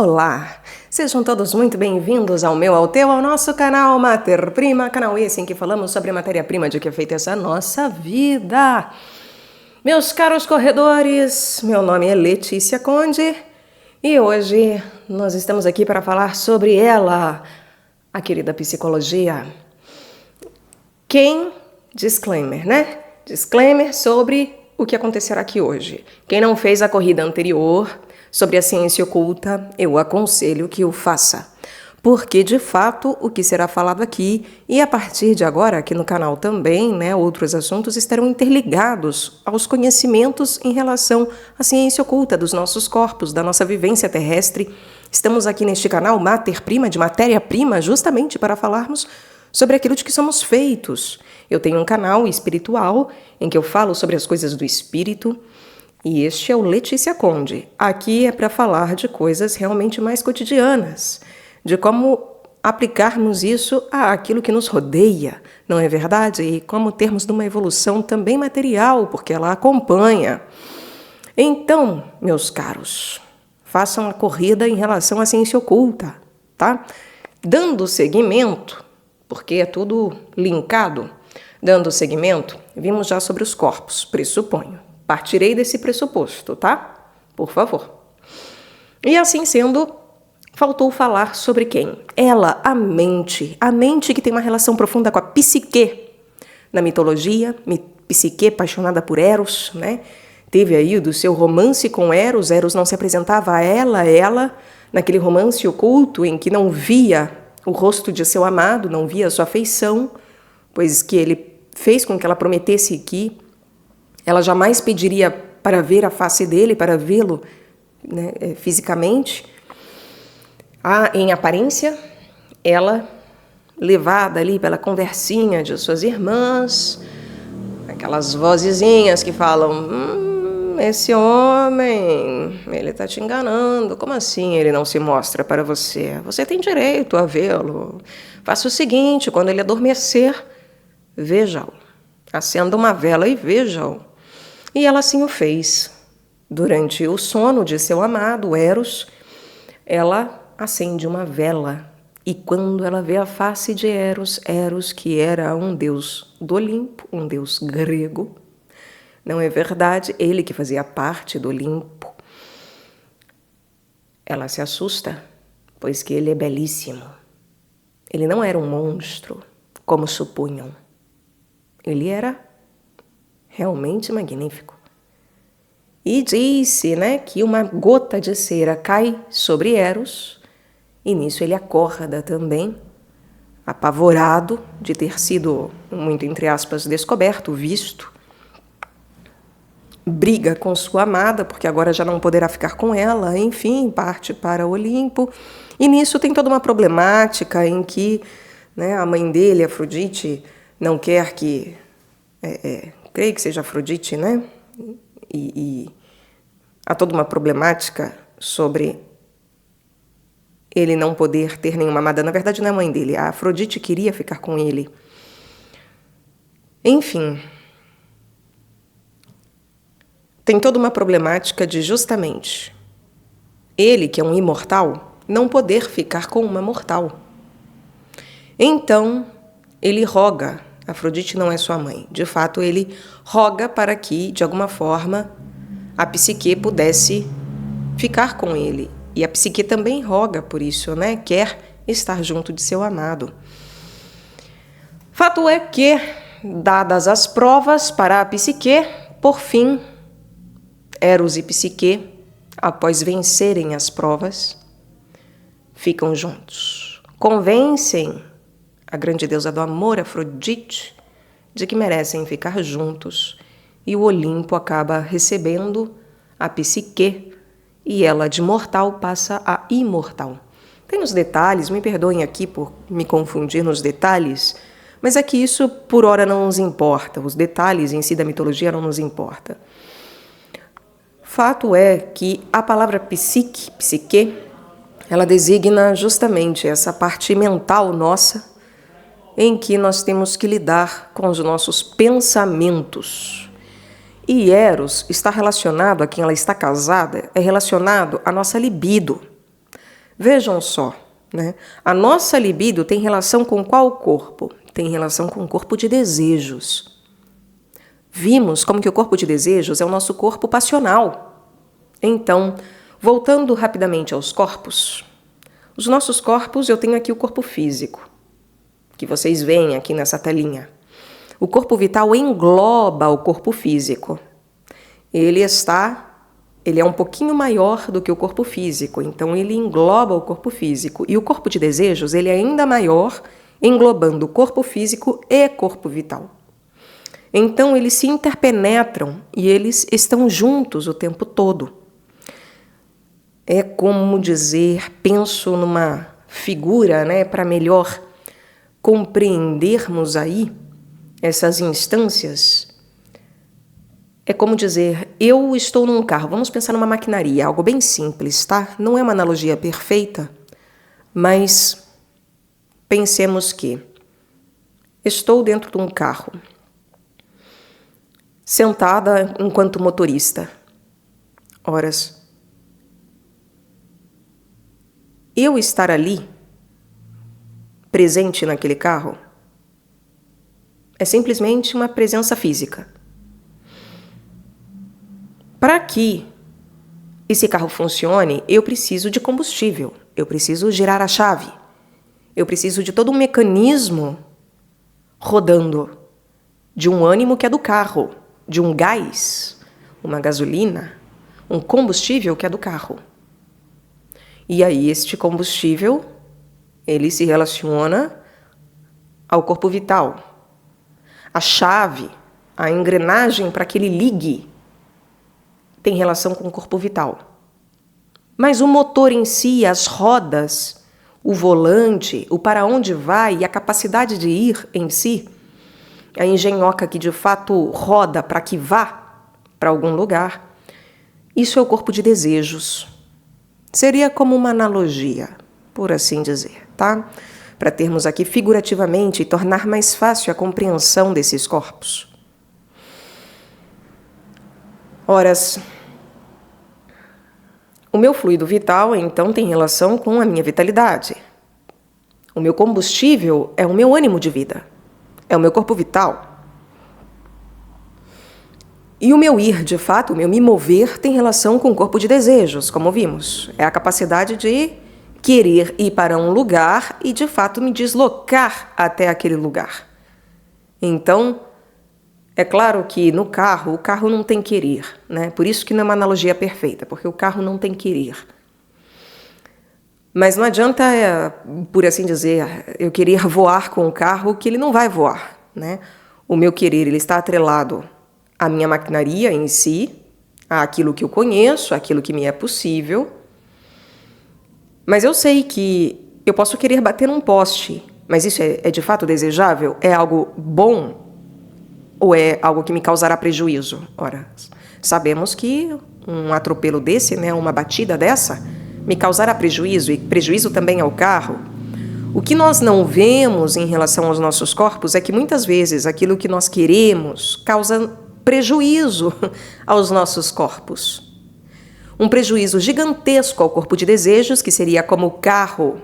Olá, sejam todos muito bem-vindos ao meu, ao teu, ao nosso canal Mater Prima, canal esse em que falamos sobre a matéria-prima de que é feita essa nossa vida. Meus caros corredores, meu nome é Letícia Conde e hoje nós estamos aqui para falar sobre ela, a querida psicologia. Disclaimer, né? Disclaimer sobre o que acontecerá aqui hoje. Quem não fez a corrida anterior sobre a ciência oculta, eu aconselho que o faça. Porque, de fato, o que será falado aqui, e a partir de agora, aqui no canal também, né, outros assuntos estarão interligados aos conhecimentos em relação à ciência oculta dos nossos corpos, da nossa vivência terrestre. Estamos aqui neste canal Mater Prima, de matéria-prima, justamente para falarmos sobre aquilo de que somos feitos. Eu tenho um canal espiritual em que eu falo sobre as coisas do espírito, e este é o Letícia Conde. Aqui é para falar de coisas realmente mais cotidianas, de como aplicarmos isso àquilo que nos rodeia, não é verdade? E como termos uma evolução também material, porque ela acompanha. Então, meus caros, façam a corrida em relação à ciência oculta, tá? Dando seguimento, porque é tudo linkado, dando seguimento, vimos já sobre os corpos, pressuponho. Partirei desse pressuposto, tá? Por favor. E assim sendo, faltou falar sobre quem? Ela, a mente que tem uma relação profunda com a psique. Na mitologia, psique apaixonada por Eros, né? Teve aí do seu romance com Eros, Eros não se apresentava a ela, naquele romance oculto em que não via o rosto de seu amado, não via a sua afeição, pois que ele fez com que ela prometesse que ela jamais pediria para ver a face dele, para vê-lo, né, fisicamente. Em aparência, ela, levada ali pela conversinha de suas irmãs, aquelas vozezinhas que falam, esse homem, ele está te enganando, como assim ele não se mostra para você? Você tem direito a vê-lo. Faça o seguinte, quando ele adormecer, veja-o. Acenda uma vela e veja-o. E ela assim o fez. Durante o sono de seu amado, Eros, ela acende uma vela. E quando ela vê a face de Eros, que era um deus do Olimpo, um deus grego, não é verdade? Ele que fazia parte do Olimpo. Ela se assusta, pois que ele é belíssimo. Ele não era um monstro, como supunham. Ele era realmente magnífico. E disse, né, que uma gota de cera cai sobre Eros, e nisso ele acorda também, apavorado de ter sido, muito entre aspas, descoberto, visto. Briga com sua amada, porque agora já não poderá ficar com ela, enfim, parte para o Olimpo. E nisso tem toda uma problemática em que, né, a mãe dele, Afrodite, não quer que... creio que seja Afrodite, né? E há toda uma problemática sobre ele não poder ter nenhuma amada. Na verdade, não é a mãe dele. A Afrodite queria ficar com ele. Enfim, tem toda uma problemática de justamente ele, que é um imortal, não poder ficar com uma mortal. Então, ele roga. Afrodite não é sua mãe. De fato, ele roga para que, de alguma forma, a psique pudesse ficar com ele. E a psique também roga por isso, né? Quer estar junto de seu amado. Fato é que, dadas as provas para a psique, por fim, Eros e psique, após vencerem as provas, ficam juntos. Convencem a grande deusa do amor, Afrodite, de que merecem ficar juntos, e o Olimpo acaba recebendo a psique, e ela de mortal passa a imortal. Tem os detalhes, me perdoem aqui por me confundir nos detalhes, mas é que isso por hora não nos importa, os detalhes em si da mitologia não nos importa. Fato é que a palavra psique, ela designa justamente essa parte mental nossa, em que nós temos que lidar com os nossos pensamentos. E Eros está relacionado a quem ela está casada, é relacionado à nossa libido. Vejam só, né? A nossa libido tem relação com qual corpo? Tem relação com o corpo de desejos. Vimos como que o corpo de desejos é o nosso corpo passional. Então, voltando rapidamente aos corpos, os nossos corpos, eu tenho aqui o corpo físico, que vocês veem aqui nessa telinha. O corpo vital engloba o corpo físico. Ele é um pouquinho maior do que o corpo físico, então ele engloba o corpo físico. E o corpo de desejos, ele é ainda maior, englobando o corpo físico e corpo vital. Então eles se interpenetram e eles estão juntos o tempo todo. É como dizer, penso numa figura, né, para melhor compreendermos aí essas instâncias. É como dizer, eu estou num carro, vamos pensar numa maquinaria, algo bem simples, tá? Não é uma analogia perfeita, mas pensemos que estou dentro de um carro, sentada enquanto motorista. Horas. Eu estar ali, presente naquele carro, é simplesmente uma presença física. Para que esse carro funcione, eu preciso de combustível, eu preciso girar a chave, eu preciso de todo um mecanismo rodando, de um ânimo que é do carro, de um gás, uma gasolina, um combustível que é do carro. E aí este combustível, ele se relaciona ao corpo vital. A chave, a engrenagem para que ele ligue, tem relação com o corpo vital. Mas o motor em si, as rodas, o volante, o para onde vai e a capacidade de ir em si, a engenhoca que de fato roda para que vá para algum lugar, isso é o corpo de desejos. Seria como uma analogia, por assim dizer, tá? Para termos aqui figurativamente e tornar mais fácil a compreensão desses corpos. Horas, o meu fluido vital, então, tem relação com a minha vitalidade. O meu combustível é o meu ânimo de vida, é o meu corpo vital. E o meu ir, de fato, o meu me mover, tem relação com o corpo de desejos, como vimos. É a capacidade de querer ir para um lugar e, de fato, me deslocar até aquele lugar. Então, é claro que no carro, o carro não tem querer, né? Por isso que não é uma analogia perfeita, porque o carro não tem querer. Mas não adianta, por assim dizer, eu querer voar com o carro que ele não vai voar, né? O meu querer, ele está atrelado à minha maquinaria em si, àquilo que eu conheço, àquilo que me é possível. Mas eu sei que eu posso querer bater num poste, mas isso é de fato desejável? É algo bom? Ou é algo que me causará prejuízo? Ora, sabemos que um atropelo desse, né, uma batida dessa, me causará prejuízo, e prejuízo também ao carro. O que nós não vemos em relação aos nossos corpos é que muitas vezes aquilo que nós queremos causa prejuízo aos nossos corpos. Um prejuízo gigantesco ao corpo de desejos, que seria como o carro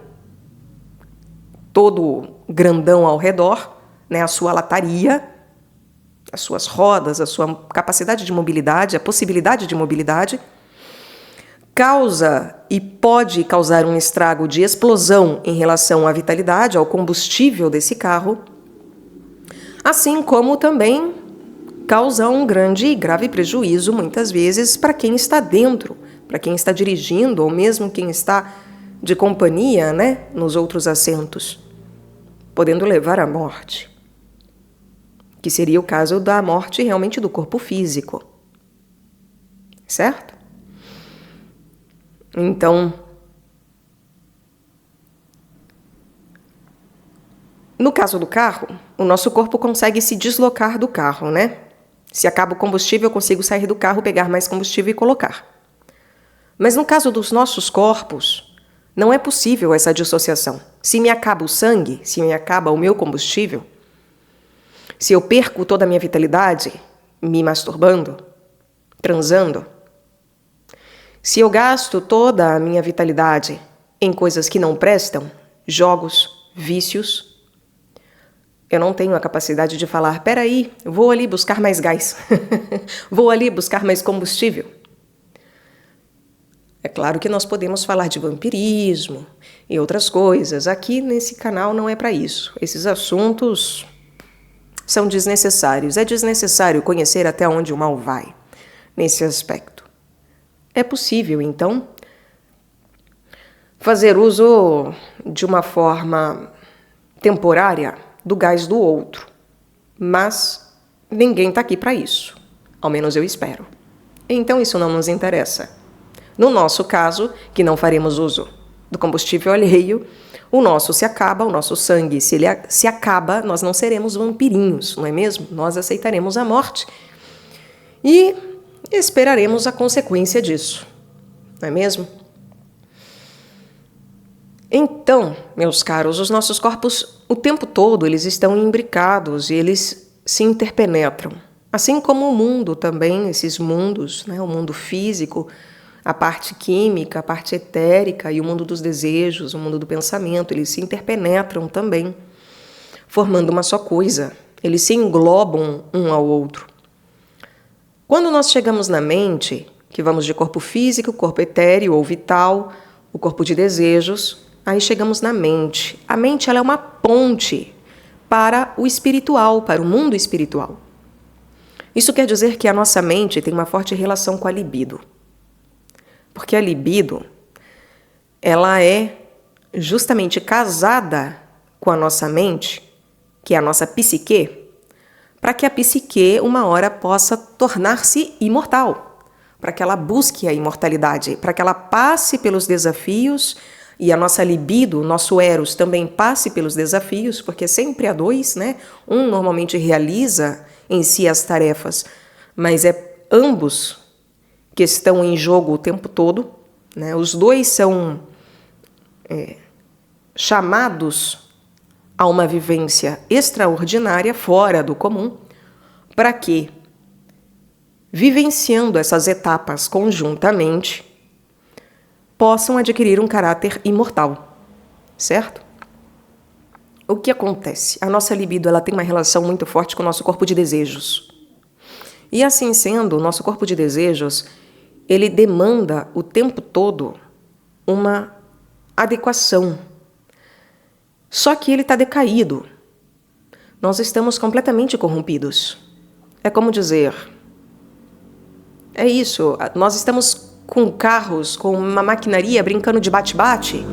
todo grandão ao redor, né, a sua lataria, as suas rodas, a sua capacidade de mobilidade, a possibilidade de mobilidade, causa e pode causar um estrago de explosão em relação à vitalidade, ao combustível desse carro, assim como também causa um grande e grave prejuízo, muitas vezes, para quem está dentro, para quem está dirigindo, ou mesmo quem está de companhia, né, nos outros assentos, podendo levar à morte. Que seria o caso da morte realmente do corpo físico. Certo? Então, no caso do carro, o nosso corpo consegue se deslocar do carro, né? Se acaba o combustível, eu consigo sair do carro, pegar mais combustível e colocar. Mas no caso dos nossos corpos, não é possível essa dissociação. Se me acaba o sangue, se me acaba o meu combustível, se eu perco toda a minha vitalidade, me masturbando, transando, se eu gasto toda a minha vitalidade em coisas que não prestam, jogos, vícios. Eu não tenho a capacidade de falar, peraí, vou ali buscar mais gás, vou ali buscar mais combustível. É claro que nós podemos falar de vampirismo e outras coisas. Aqui nesse canal não é para isso. Esses assuntos são desnecessários. É desnecessário conhecer até onde o mal vai nesse aspecto. É possível, então, fazer uso de uma forma temporária do gás do outro. Mas ninguém está aqui para isso. Ao menos eu espero. Então isso não nos interessa. No nosso caso, que não faremos uso do combustível alheio, o nosso se acaba, o nosso sangue, se ele se acaba, nós não seremos vampirinhos, não é mesmo? Nós aceitaremos a morte e esperaremos a consequência disso, não é mesmo? Então, meus caros, os nossos corpos, o tempo todo, eles estão imbricados e eles se interpenetram. Assim como o mundo também, esses mundos, né? O mundo físico, a parte química, a parte etérica e o mundo dos desejos, o mundo do pensamento, eles se interpenetram também, formando uma só coisa. Eles se englobam um ao outro. Quando nós chegamos na mente, que vamos de corpo físico, corpo etéreo ou vital, o corpo de desejos, aí chegamos na mente. A mente, ela é uma ponte para o espiritual, para o mundo espiritual. Isso quer dizer que a nossa mente tem uma forte relação com a libido. Porque a libido, ela é justamente casada com a nossa mente, que é a nossa psique, para que a psique, uma hora, possa tornar-se imortal, para que ela busque a imortalidade, para que ela passe pelos desafios e a nossa libido, o nosso eros, também passe pelos desafios, porque sempre há dois, né? Um normalmente realiza em si as tarefas, mas é ambos que estão em jogo o tempo todo, né? Os dois são chamados a uma vivência extraordinária, fora do comum, para que, vivenciando essas etapas conjuntamente, possam adquirir um caráter imortal, certo? O que acontece? A nossa libido, ela tem uma relação muito forte com o nosso corpo de desejos. E assim sendo, o nosso corpo de desejos, ele demanda o tempo todo uma adequação. Só que ele está decaído. Nós estamos completamente corrompidos. É como dizer, é isso, nós estamos com carros, com uma maquinaria brincando de bate-bate,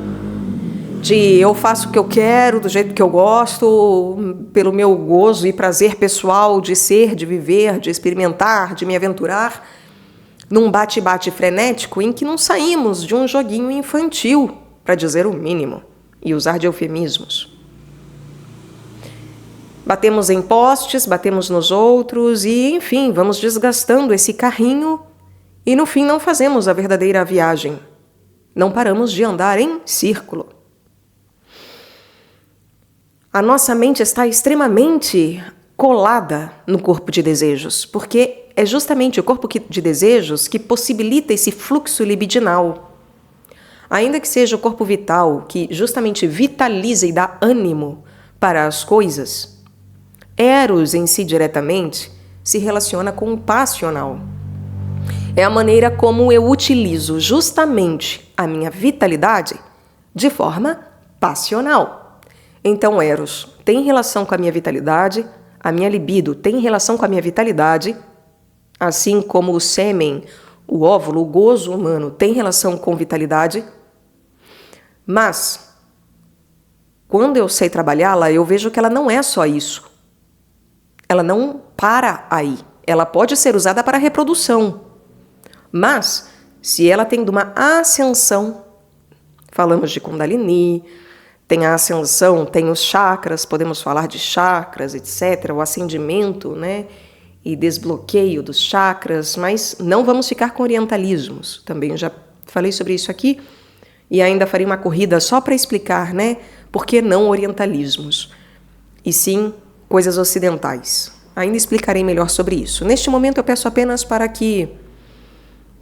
de eu faço o que eu quero, do jeito que eu gosto, pelo meu gozo e prazer pessoal de ser, de viver, de experimentar, de me aventurar, num bate-bate frenético em que não saímos de um joguinho infantil, para dizer o mínimo, e usar de eufemismos. Batemos em postes, batemos nos outros e, enfim, vamos desgastando esse carrinho e, no fim, não fazemos a verdadeira viagem. Não paramos de andar em círculo. A nossa mente está extremamente colada no corpo de desejos, porque é justamente o corpo de desejos que possibilita esse fluxo libidinal. Ainda que seja o corpo vital, que justamente vitaliza e dá ânimo para as coisas, Eros em si diretamente se relaciona com o passional. É a maneira como eu utilizo justamente a minha vitalidade de forma passional. Então, Eros tem relação com a minha vitalidade, a minha libido tem relação com a minha vitalidade, assim como o sêmen, o óvulo, o gozo humano tem relação com vitalidade. Mas, quando eu sei trabalhá-la, eu vejo que ela não é só isso. Ela não para aí. Ela pode ser usada para reprodução. Mas, se ela tem uma ascensão, falamos de Kundalini, tem a ascensão, tem os chakras, podemos falar de chakras, etc., o ascendimento, né, e desbloqueio dos chakras, mas não vamos ficar com orientalismos. Também já falei sobre isso aqui e ainda farei uma corrida só para explicar, né, por que não orientalismos, e sim coisas ocidentais. Ainda explicarei melhor sobre isso. Neste momento eu peço apenas para que,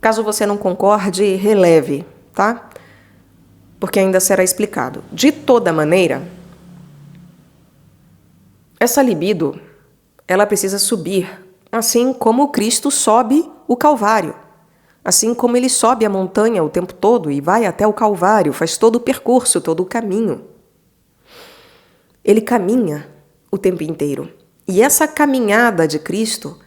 caso você não concorde, releve, tá? porque ainda será explicado. De toda maneira, essa libido, ela precisa subir, assim como Cristo sobe o Calvário. Assim como ele sobe a montanha o tempo todo e vai até o Calvário, faz todo o percurso, todo o caminho. Ele caminha o tempo inteiro. E essa caminhada de Cristo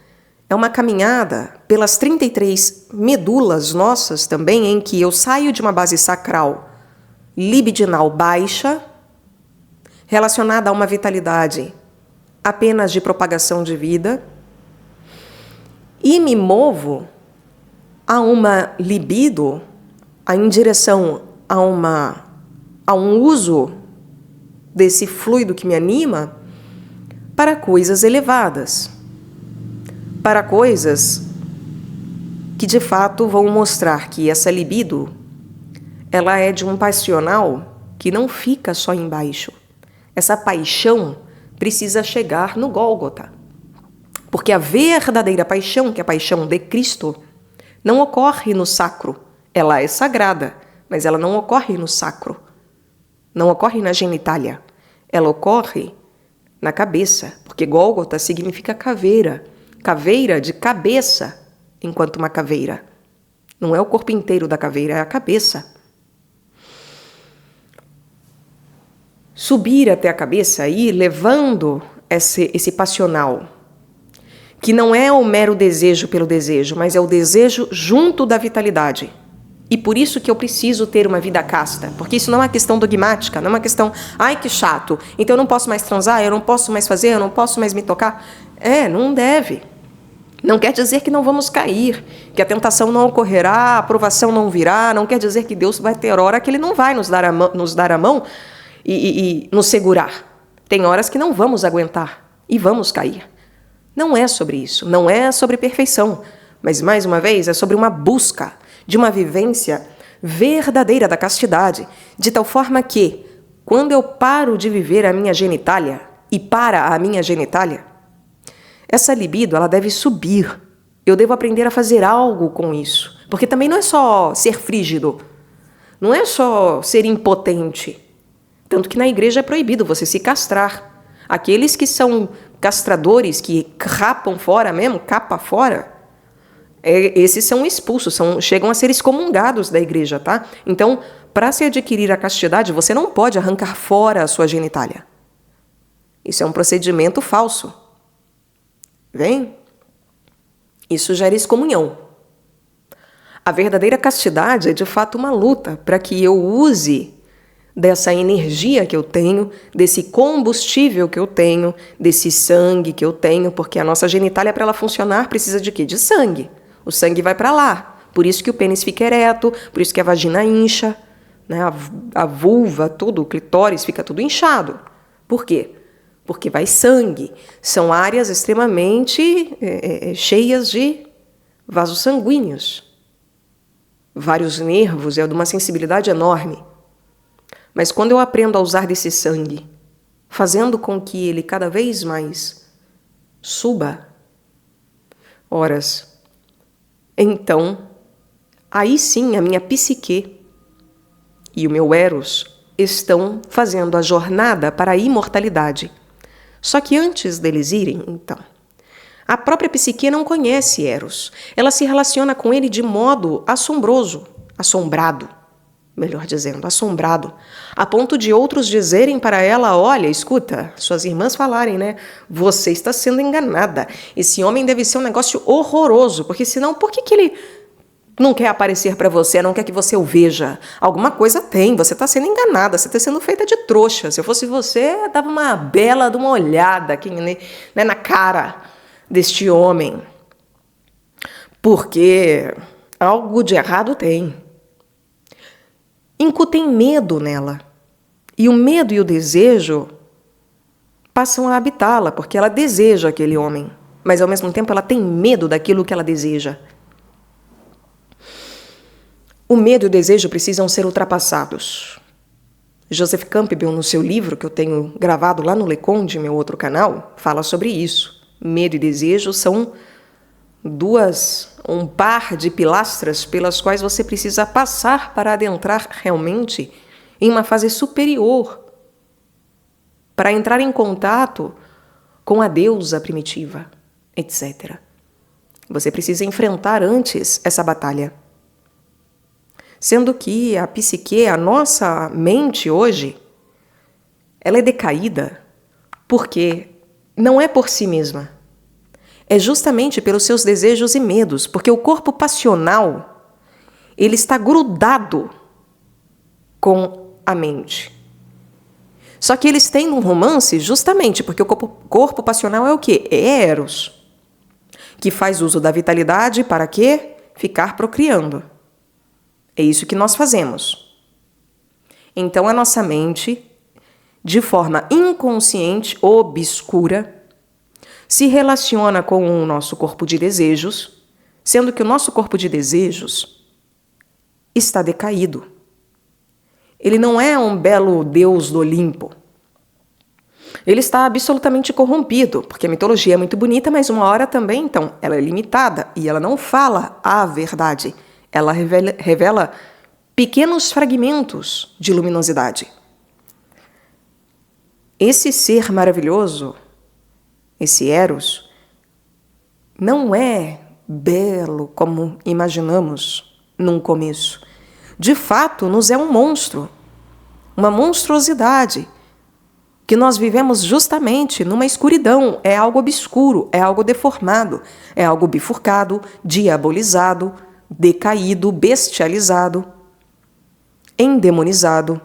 é uma caminhada pelas 33 medulas nossas também, em que eu saio de uma base sacral libidinal baixa, relacionada a uma vitalidade apenas de propagação de vida, e me movo a uma libido, em direção a um uso desse fluido que me anima para coisas elevadas, para coisas que de fato vão mostrar que essa libido, ela é de um passional que não fica só embaixo. Essa paixão precisa chegar no Gólgota, porque a verdadeira paixão, que é a paixão de Cristo, não ocorre no sacro. Ela é sagrada, mas ela não ocorre no sacro. Não ocorre na genitália. Ela ocorre na cabeça, porque Gólgota significa caveira. Caveira de cabeça, enquanto uma caveira. Não é o corpo inteiro da caveira, é a cabeça. Subir até a cabeça e ir levando esse passional, que não é o mero desejo pelo desejo, mas é o desejo junto da vitalidade. E por isso que eu preciso ter uma vida casta, porque isso não é uma questão dogmática, não é uma questão, ai que chato, então eu não posso mais transar, eu não posso mais fazer, eu não posso mais me tocar. Não deve. Não quer dizer que não vamos cair, que a tentação não ocorrerá, a aprovação não virá, não quer dizer que Deus vai ter hora que Ele não vai nos dar a mão e nos segurar. Tem horas que não vamos aguentar e vamos cair. Não é sobre isso, não é sobre perfeição, mas, mais uma vez, é sobre uma busca de uma vivência verdadeira da castidade, de tal forma que, quando eu paro de viver a minha genitália e para a minha genitália, essa libido, ela deve subir. Eu devo aprender a fazer algo com isso, porque também não é só ser frígido, não é só ser impotente, tanto que na igreja é proibido você se castrar. Aqueles que são castradores, que rapam fora mesmo, capa fora, esses são expulsos, chegam a ser excomungados da igreja, tá? Então, para se adquirir a castidade, você não pode arrancar fora a sua genitália. Isso é um procedimento falso. Vem? Isso gera excomunhão. A verdadeira castidade é, de fato, uma luta para que eu use dessa energia que eu tenho, desse combustível que eu tenho, desse sangue que eu tenho, porque a nossa genitália, para ela funcionar, precisa de quê? De sangue. O sangue vai para lá. Por isso que o pênis fica ereto, por isso que a vagina incha, né? A vulva, tudo, o clitóris fica tudo inchado. Por quê? Porque vai sangue. São áreas extremamente cheias de vasos sanguíneos. Vários nervos, é de uma sensibilidade enorme. Mas quando eu aprendo a usar desse sangue, fazendo com que ele cada vez mais suba, horas, então, aí sim a minha psique e o meu eros estão fazendo a jornada para a imortalidade. Só que antes deles irem, então, a própria psique não conhece eros. Ela se relaciona com ele de modo assombroso, assombrado. Melhor dizendo, assombrado, a ponto de outros dizerem para ela, olha, escuta, suas irmãs falarem, né? Você está sendo enganada. Esse homem deve ser um negócio horroroso, porque senão, por que ele não quer aparecer para você, não quer que você o veja? Alguma coisa tem, você está sendo enganada, você está sendo feita de trouxa. Se eu fosse você, dava uma bela de uma olhada aqui, né, na cara deste homem. Porque algo de errado tem. Incutem medo nela. E o medo e o desejo passam a habitá-la, porque ela deseja aquele homem, mas ao mesmo tempo ela tem medo daquilo que ela deseja. O medo e o desejo precisam ser ultrapassados. Joseph Campbell, no seu livro, que eu tenho gravado lá no Leconde, meu outro canal, fala sobre isso. Medo e desejo são um par de pilastras pelas quais você precisa passar para adentrar realmente em uma fase superior para entrar em contato com a deusa primitiva, etc. Você precisa enfrentar antes essa batalha. Sendo que a psique, a nossa mente hoje, ela é decaída porque não é por si mesma. É justamente pelos seus desejos e medos, porque o corpo passional, ele está grudado com a mente. Só que eles têm um romance justamente porque o corpo passional é o quê? É Eros, que faz uso da vitalidade para quê? Ficar procriando. É isso que nós fazemos. Então a nossa mente, de forma inconsciente, obscura, se relaciona com o nosso corpo de desejos, sendo que o nosso corpo de desejos está decaído. Ele não é um belo deus do Olimpo. Ele está absolutamente corrompido, porque a mitologia é muito bonita, mas uma hora também, então, ela é limitada e ela não fala a verdade. Ela revela pequenos fragmentos de luminosidade. Esse ser maravilhoso, esse Eros, não é belo como imaginamos num começo. De fato, nos é um monstro, uma monstruosidade, que nós vivemos justamente numa escuridão, é algo obscuro, é algo deformado, é algo bifurcado, diabolizado, decaído, bestializado, endemonizado.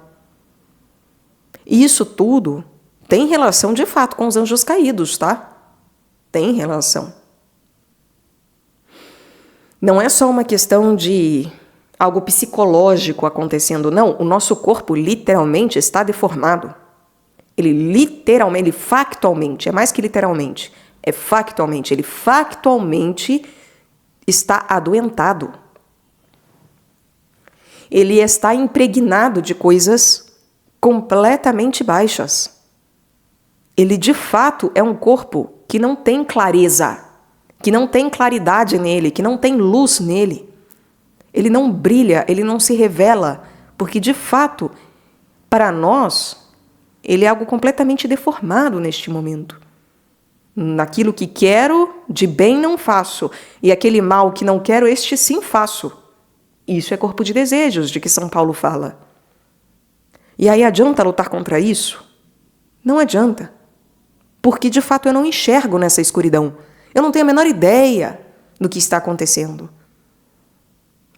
E isso tudo tem relação de fato com os anjos caídos, tá? Tem relação. Não é só uma questão de algo psicológico acontecendo, não. O nosso corpo literalmente está deformado. Ele literalmente, ele factualmente, é mais que literalmente, é factualmente, ele factualmente está adoentado. Ele está impregnado de coisas completamente baixas. Ele, de fato, é um corpo que não tem clareza, que não tem claridade nele, que não tem luz nele. Ele não brilha, ele não se revela, porque, de fato, para nós, ele é algo completamente deformado neste momento. Naquilo que quero, de bem não faço, e aquele mal que não quero, este sim faço. Isso é corpo de desejos, de que São Paulo fala. E aí adianta lutar contra isso? Não adianta. Porque, de fato, eu não enxergo nessa escuridão. Eu não tenho a menor ideia do que está acontecendo.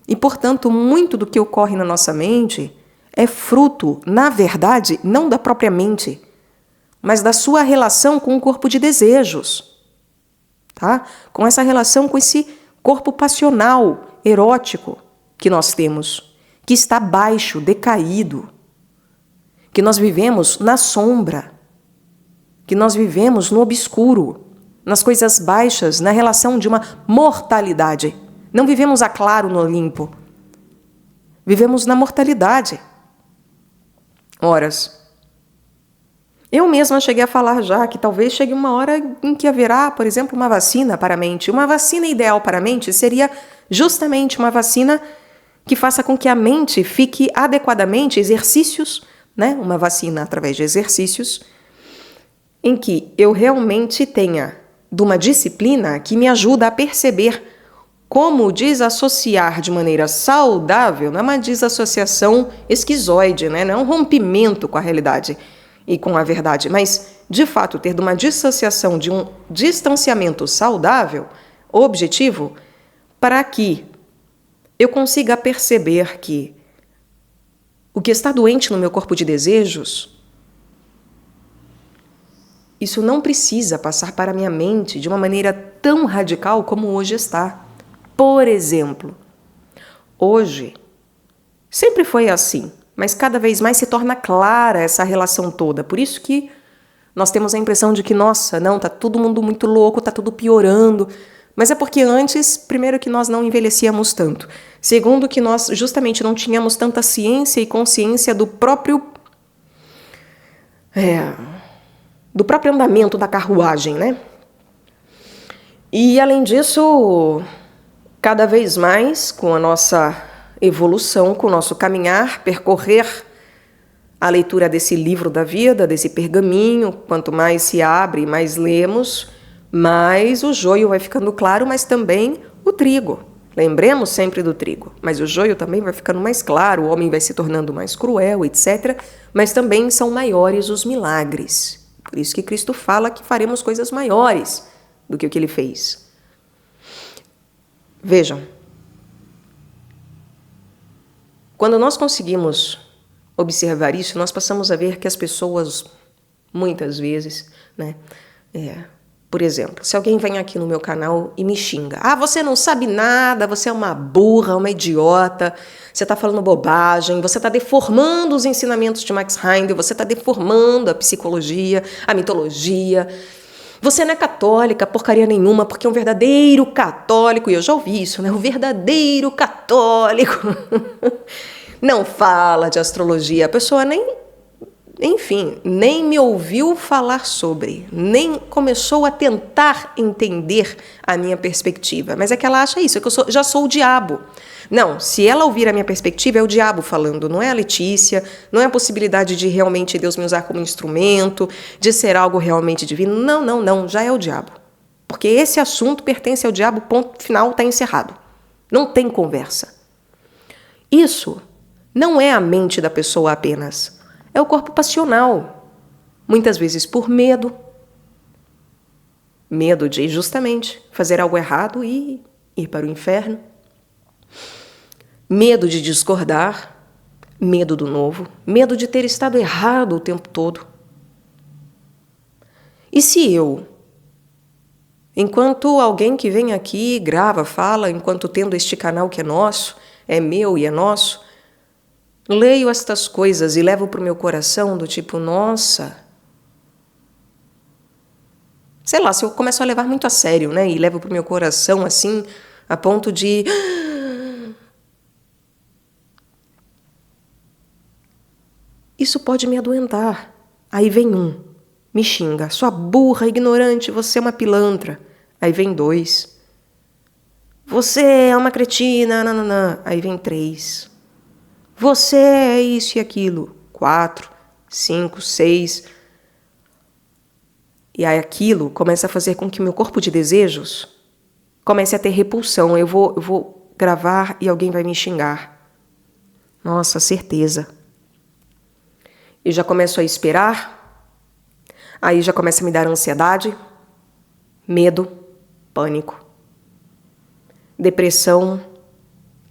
E, portanto, muito do que ocorre na nossa mente é fruto, na verdade, não da própria mente, mas da sua relação com o corpo de desejos. Tá? Com essa relação com esse corpo passional, erótico que nós temos, que está baixo, decaído, que nós vivemos na sombra, que nós vivemos no obscuro, nas coisas baixas, na relação de uma mortalidade. Não vivemos a claro no Olimpo. Vivemos na mortalidade. Horas. Eu mesma cheguei a falar já que talvez chegue uma hora em que haverá, por exemplo, uma vacina para a mente. Uma vacina ideal para a mente seria justamente uma vacina que faça com que a mente fique adequadamente exercícios, né? Uma vacina através de exercícios, em que eu realmente tenha de uma disciplina que me ajuda a perceber como desassociar de maneira saudável, não é uma desassociação esquizoide, né? Não é um rompimento com a realidade e com a verdade, mas, de fato, ter de uma dissociação, de um distanciamento saudável, objetivo, para que eu consiga perceber que o que está doente no meu corpo de desejos, isso não precisa passar para a minha mente de uma maneira tão radical como hoje está. Por exemplo, hoje, sempre foi assim, mas cada vez mais se torna clara essa relação toda. Por isso que nós temos a impressão de que, nossa, não, tá todo mundo muito louco, tá tudo piorando. Mas é porque antes, primeiro, que nós não envelhecíamos tanto. Segundo, que nós justamente não tínhamos tanta ciência e consciência do próprio andamento da carruagem, né? E, além disso, cada vez mais, com a nossa evolução, com o nosso caminhar, percorrer a leitura desse livro da vida, desse pergaminho. Quanto mais se abre, mais lemos, mais o joio vai ficando claro, mas também o trigo. Lembremos sempre do trigo, mas o joio também vai ficando mais claro, o homem vai se tornando mais cruel, etc. Mas também são maiores os milagres. Por isso que Cristo fala que faremos coisas maiores do que o que ele fez. Vejam, quando nós conseguimos observar isso, nós passamos a ver que as pessoas, muitas vezes, né, por exemplo, se alguém vem aqui no meu canal e me xinga, você não sabe nada, você é uma burra, uma idiota, você está falando bobagem, você está deformando os ensinamentos de Max Heindel, você está deformando a psicologia, a mitologia, você não é católica, porcaria nenhuma, porque um verdadeiro católico, e eu já ouvi isso, né? O verdadeiro católico não fala de astrologia, a pessoa nem me ouviu falar sobre, nem começou a tentar entender a minha perspectiva. Mas é que ela acha isso, é que eu já sou o diabo. Não, se ela ouvir a minha perspectiva, é o diabo falando, não é a Letícia, não é a possibilidade de realmente Deus me usar como instrumento, de ser algo realmente divino. Não, já é o diabo. Porque esse assunto pertence ao diabo, ponto final, está encerrado. Não tem conversa. Isso não é a mente da pessoa apenas. É o corpo passional, muitas vezes por medo de justamente fazer algo errado e ir para o inferno, medo de discordar, medo do novo, medo de ter estado errado o tempo todo. E se eu, enquanto alguém que vem aqui, grava, fala, enquanto tendo este canal que é nosso, é meu e é nosso, leio estas coisas e levo para o meu coração do tipo, nossa, sei lá, se eu começo a levar muito a sério, né, e levo para o meu coração assim, a ponto de isso pode me adoentar. Aí vem um, me xinga, sua burra, ignorante, você é uma pilantra. Aí vem dois, você é uma cretina, nananã. Aí vem três, você é isso e aquilo. 4, 5, 6. E aí aquilo começa a fazer com que o meu corpo de desejos comece a ter repulsão. Eu vou gravar e alguém vai me xingar. Nossa, certeza. E já começo a esperar. Aí já começa a me dar ansiedade, medo, pânico, depressão.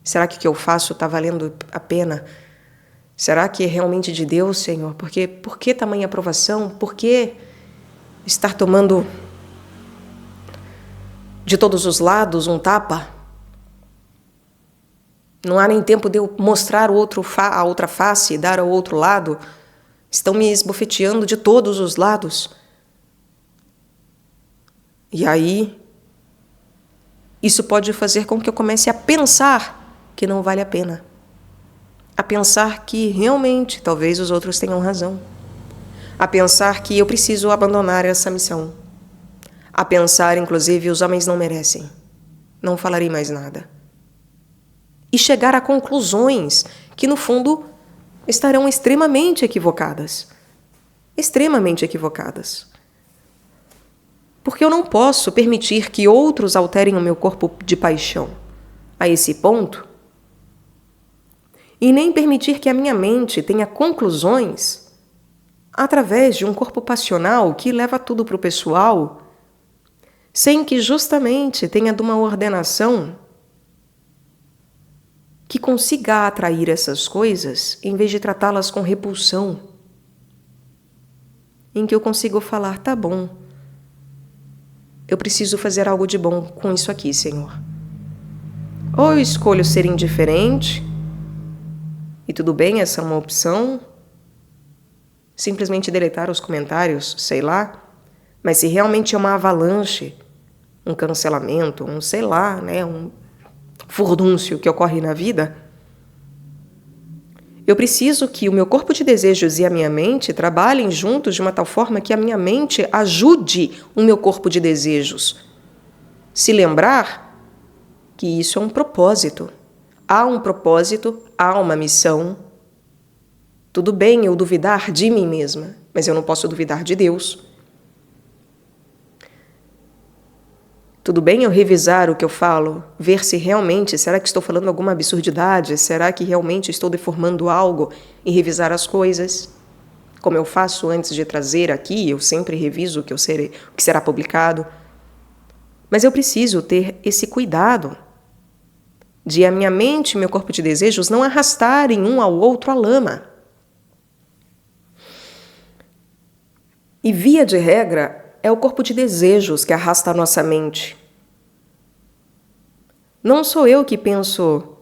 Será que o que eu faço está valendo a pena? Será que é realmente de Deus, Senhor? Por que tamanha aprovação? Por que estar tomando de todos os lados um tapa? Não há nem tempo de eu mostrar a outra face, dar ao outro lado. Estão me esbofeteando de todos os lados. E aí, isso pode fazer com que eu comece a pensar que não vale a pena. A pensar que realmente talvez os outros tenham razão. A pensar que eu preciso abandonar essa missão. A pensar, inclusive, os homens não merecem. Não falarei mais nada. E chegar a conclusões que, no fundo, estarão extremamente equivocadas. Extremamente equivocadas. Porque eu não posso permitir que outros alterem o meu corpo de paixão a esse ponto, e nem permitir que a minha mente tenha conclusões através de um corpo passional que leva tudo para o pessoal, sem que justamente tenha de uma ordenação que consiga atrair essas coisas em vez de tratá-las com repulsão, em que eu consigo falar, tá bom, eu preciso fazer algo de bom com isso aqui, Senhor. Ou eu escolho ser indiferente, e tudo bem, essa é uma opção. Simplesmente deletar os comentários, sei lá. Mas se realmente é uma avalanche, um cancelamento, um sei lá, né, um furdúncio que ocorre na vida, eu preciso que o meu corpo de desejos e a minha mente trabalhem juntos de uma tal forma que a minha mente ajude o meu corpo de desejos. Se lembrar que isso é um propósito. Há um propósito, há uma missão. Tudo bem eu duvidar de mim mesma, mas eu não posso duvidar de Deus. Tudo bem eu revisar o que eu falo, ver se realmente, será que estou falando alguma absurdidade? Será que realmente estou deformando algo e revisar as coisas? Como eu faço antes de trazer aqui, eu sempre reviso o que será publicado. Mas eu preciso ter esse cuidado de a minha mente e meu corpo de desejos não arrastarem um ao outro a lama. E via de regra, é o corpo de desejos que arrasta a nossa mente. Não sou eu que penso,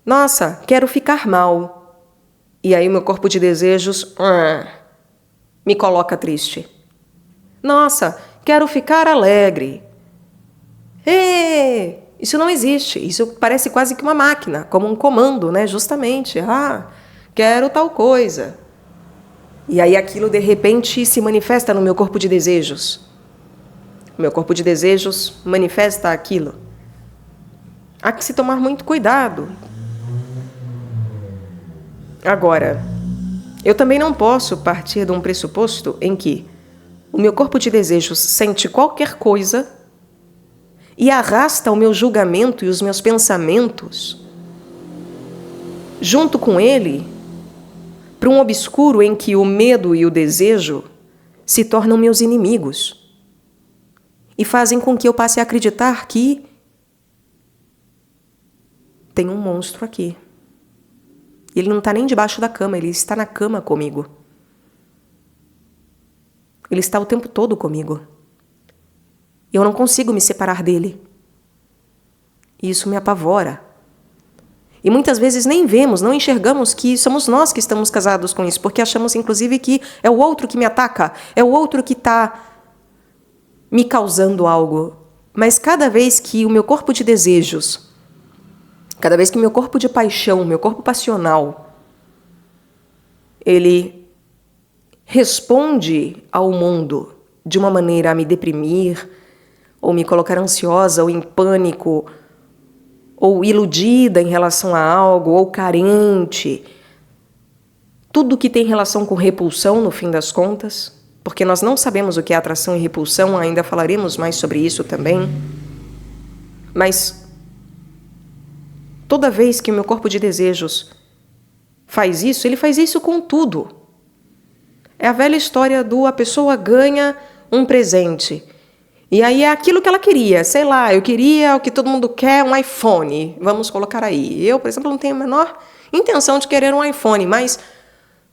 nossa, quero ficar mal. E aí meu corpo de desejos me coloca triste. Nossa, quero ficar alegre. Isso não existe. Isso parece quase que uma máquina, como um comando, né? Justamente. Quero tal coisa. E aí aquilo de repente se manifesta no meu corpo de desejos. O meu corpo de desejos manifesta aquilo. Há que se tomar muito cuidado. Agora, eu também não posso partir de um pressuposto em que o meu corpo de desejos sente qualquer coisa e arrasta o meu julgamento e os meus pensamentos junto com ele para um obscuro em que o medo e o desejo se tornam meus inimigos e fazem com que eu passe a acreditar que tem um monstro aqui. Ele não está nem debaixo da cama, ele está na cama comigo. Ele está o tempo todo comigo. Eu não consigo me separar dele. E isso me apavora. E muitas vezes nem vemos, não enxergamos que somos nós que estamos casados com isso, porque achamos, inclusive, que é o outro que me ataca, é o outro que está me causando algo. Mas cada vez que o meu corpo de desejos, cada vez que meu corpo de paixão, meu corpo passional, ele responde ao mundo de uma maneira a me deprimir, ou me colocar ansiosa, ou em pânico, ou iludida em relação a algo, ou carente. Tudo que tem relação com repulsão, no fim das contas, porque nós não sabemos o que é atração e repulsão, ainda falaremos mais sobre isso também. Mas toda vez que o meu corpo de desejos faz isso, ele faz isso com tudo. É a velha história a pessoa ganha um presente. E aí é aquilo que ela queria, sei lá, eu queria o que todo mundo quer, um iPhone, vamos colocar aí. Eu, por exemplo, não tenho a menor intenção de querer um iPhone, mas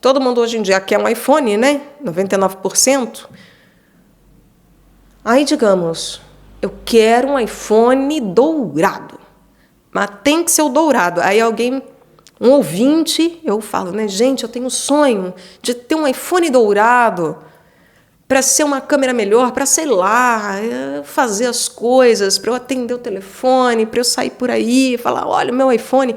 todo mundo hoje em dia quer um iPhone, né? 99%. Aí, digamos, eu quero um iPhone dourado, mas tem que ser o dourado. Aí alguém, um ouvinte, eu falo, né? Gente, eu tenho um sonho de ter um iPhone dourado, para ser uma câmera melhor, para, sei lá, fazer as coisas, para eu atender o telefone, para eu sair por aí e falar, olha o meu iPhone.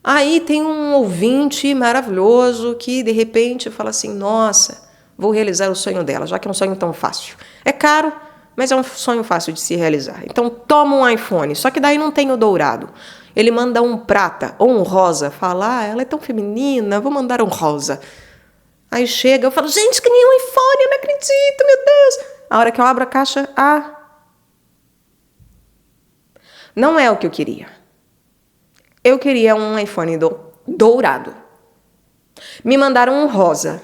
Aí tem um ouvinte maravilhoso que, de repente, fala assim, nossa, vou realizar o sonho dela, já que é um sonho tão fácil. É caro, mas é um sonho fácil de se realizar. Então, toma um iPhone, só que daí não tem o dourado. Ele manda um prata ou um rosa, fala, ela é tão feminina, vou mandar um rosa. Aí chega, eu falo, gente, ganhei um iPhone, eu não acredito, meu Deus. A hora que eu abro a caixa, não é o que eu queria. Eu queria um iPhone dourado. Me mandaram um rosa.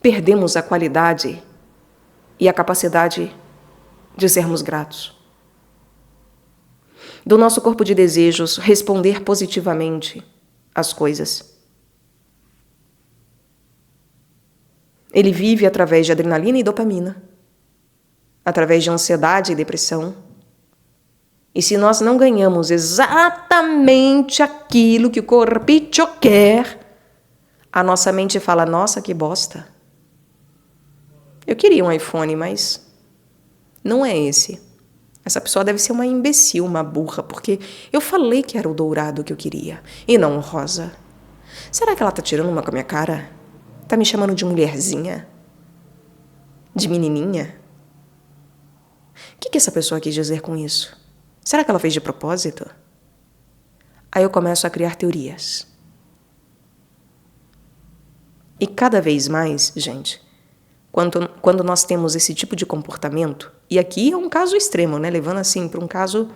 Perdemos a qualidade e a capacidade de sermos gratos. Do nosso corpo de desejos responder positivamente às coisas. Ele vive através de adrenalina e dopamina, através de ansiedade e depressão. E se nós não ganhamos exatamente aquilo que o corpício quer, a nossa mente fala, nossa, que bosta. Eu queria um iPhone, mas não é esse. Essa pessoa deve ser uma imbecil, uma burra, porque eu falei que era o dourado que eu queria, e não o rosa. Será que ela tá tirando uma com a minha cara? Tá me chamando de mulherzinha? De menininha? O que essa pessoa quis dizer com isso? Será que ela fez de propósito? Aí eu começo a criar teorias. E cada vez mais, gente, quando nós temos esse tipo de comportamento, e aqui é um caso extremo, né? Levando assim para um caso,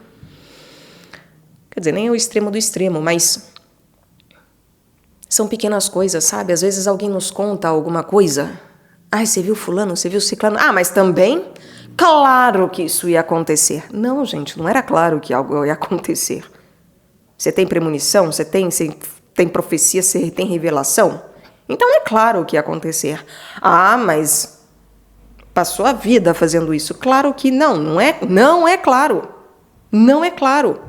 quer dizer, nem é o extremo do extremo, mas são pequenas coisas, sabe? Às vezes alguém nos conta alguma coisa. Ai, você viu fulano, você viu ciclano? Ah, mas também, claro que isso ia acontecer. Não, gente, não era claro que algo ia acontecer. Você tem premonição? Você tem profecia? Você tem revelação? Então é claro o que ia acontecer. Ah, mas passou a vida fazendo isso. Claro que não é claro. Não é claro.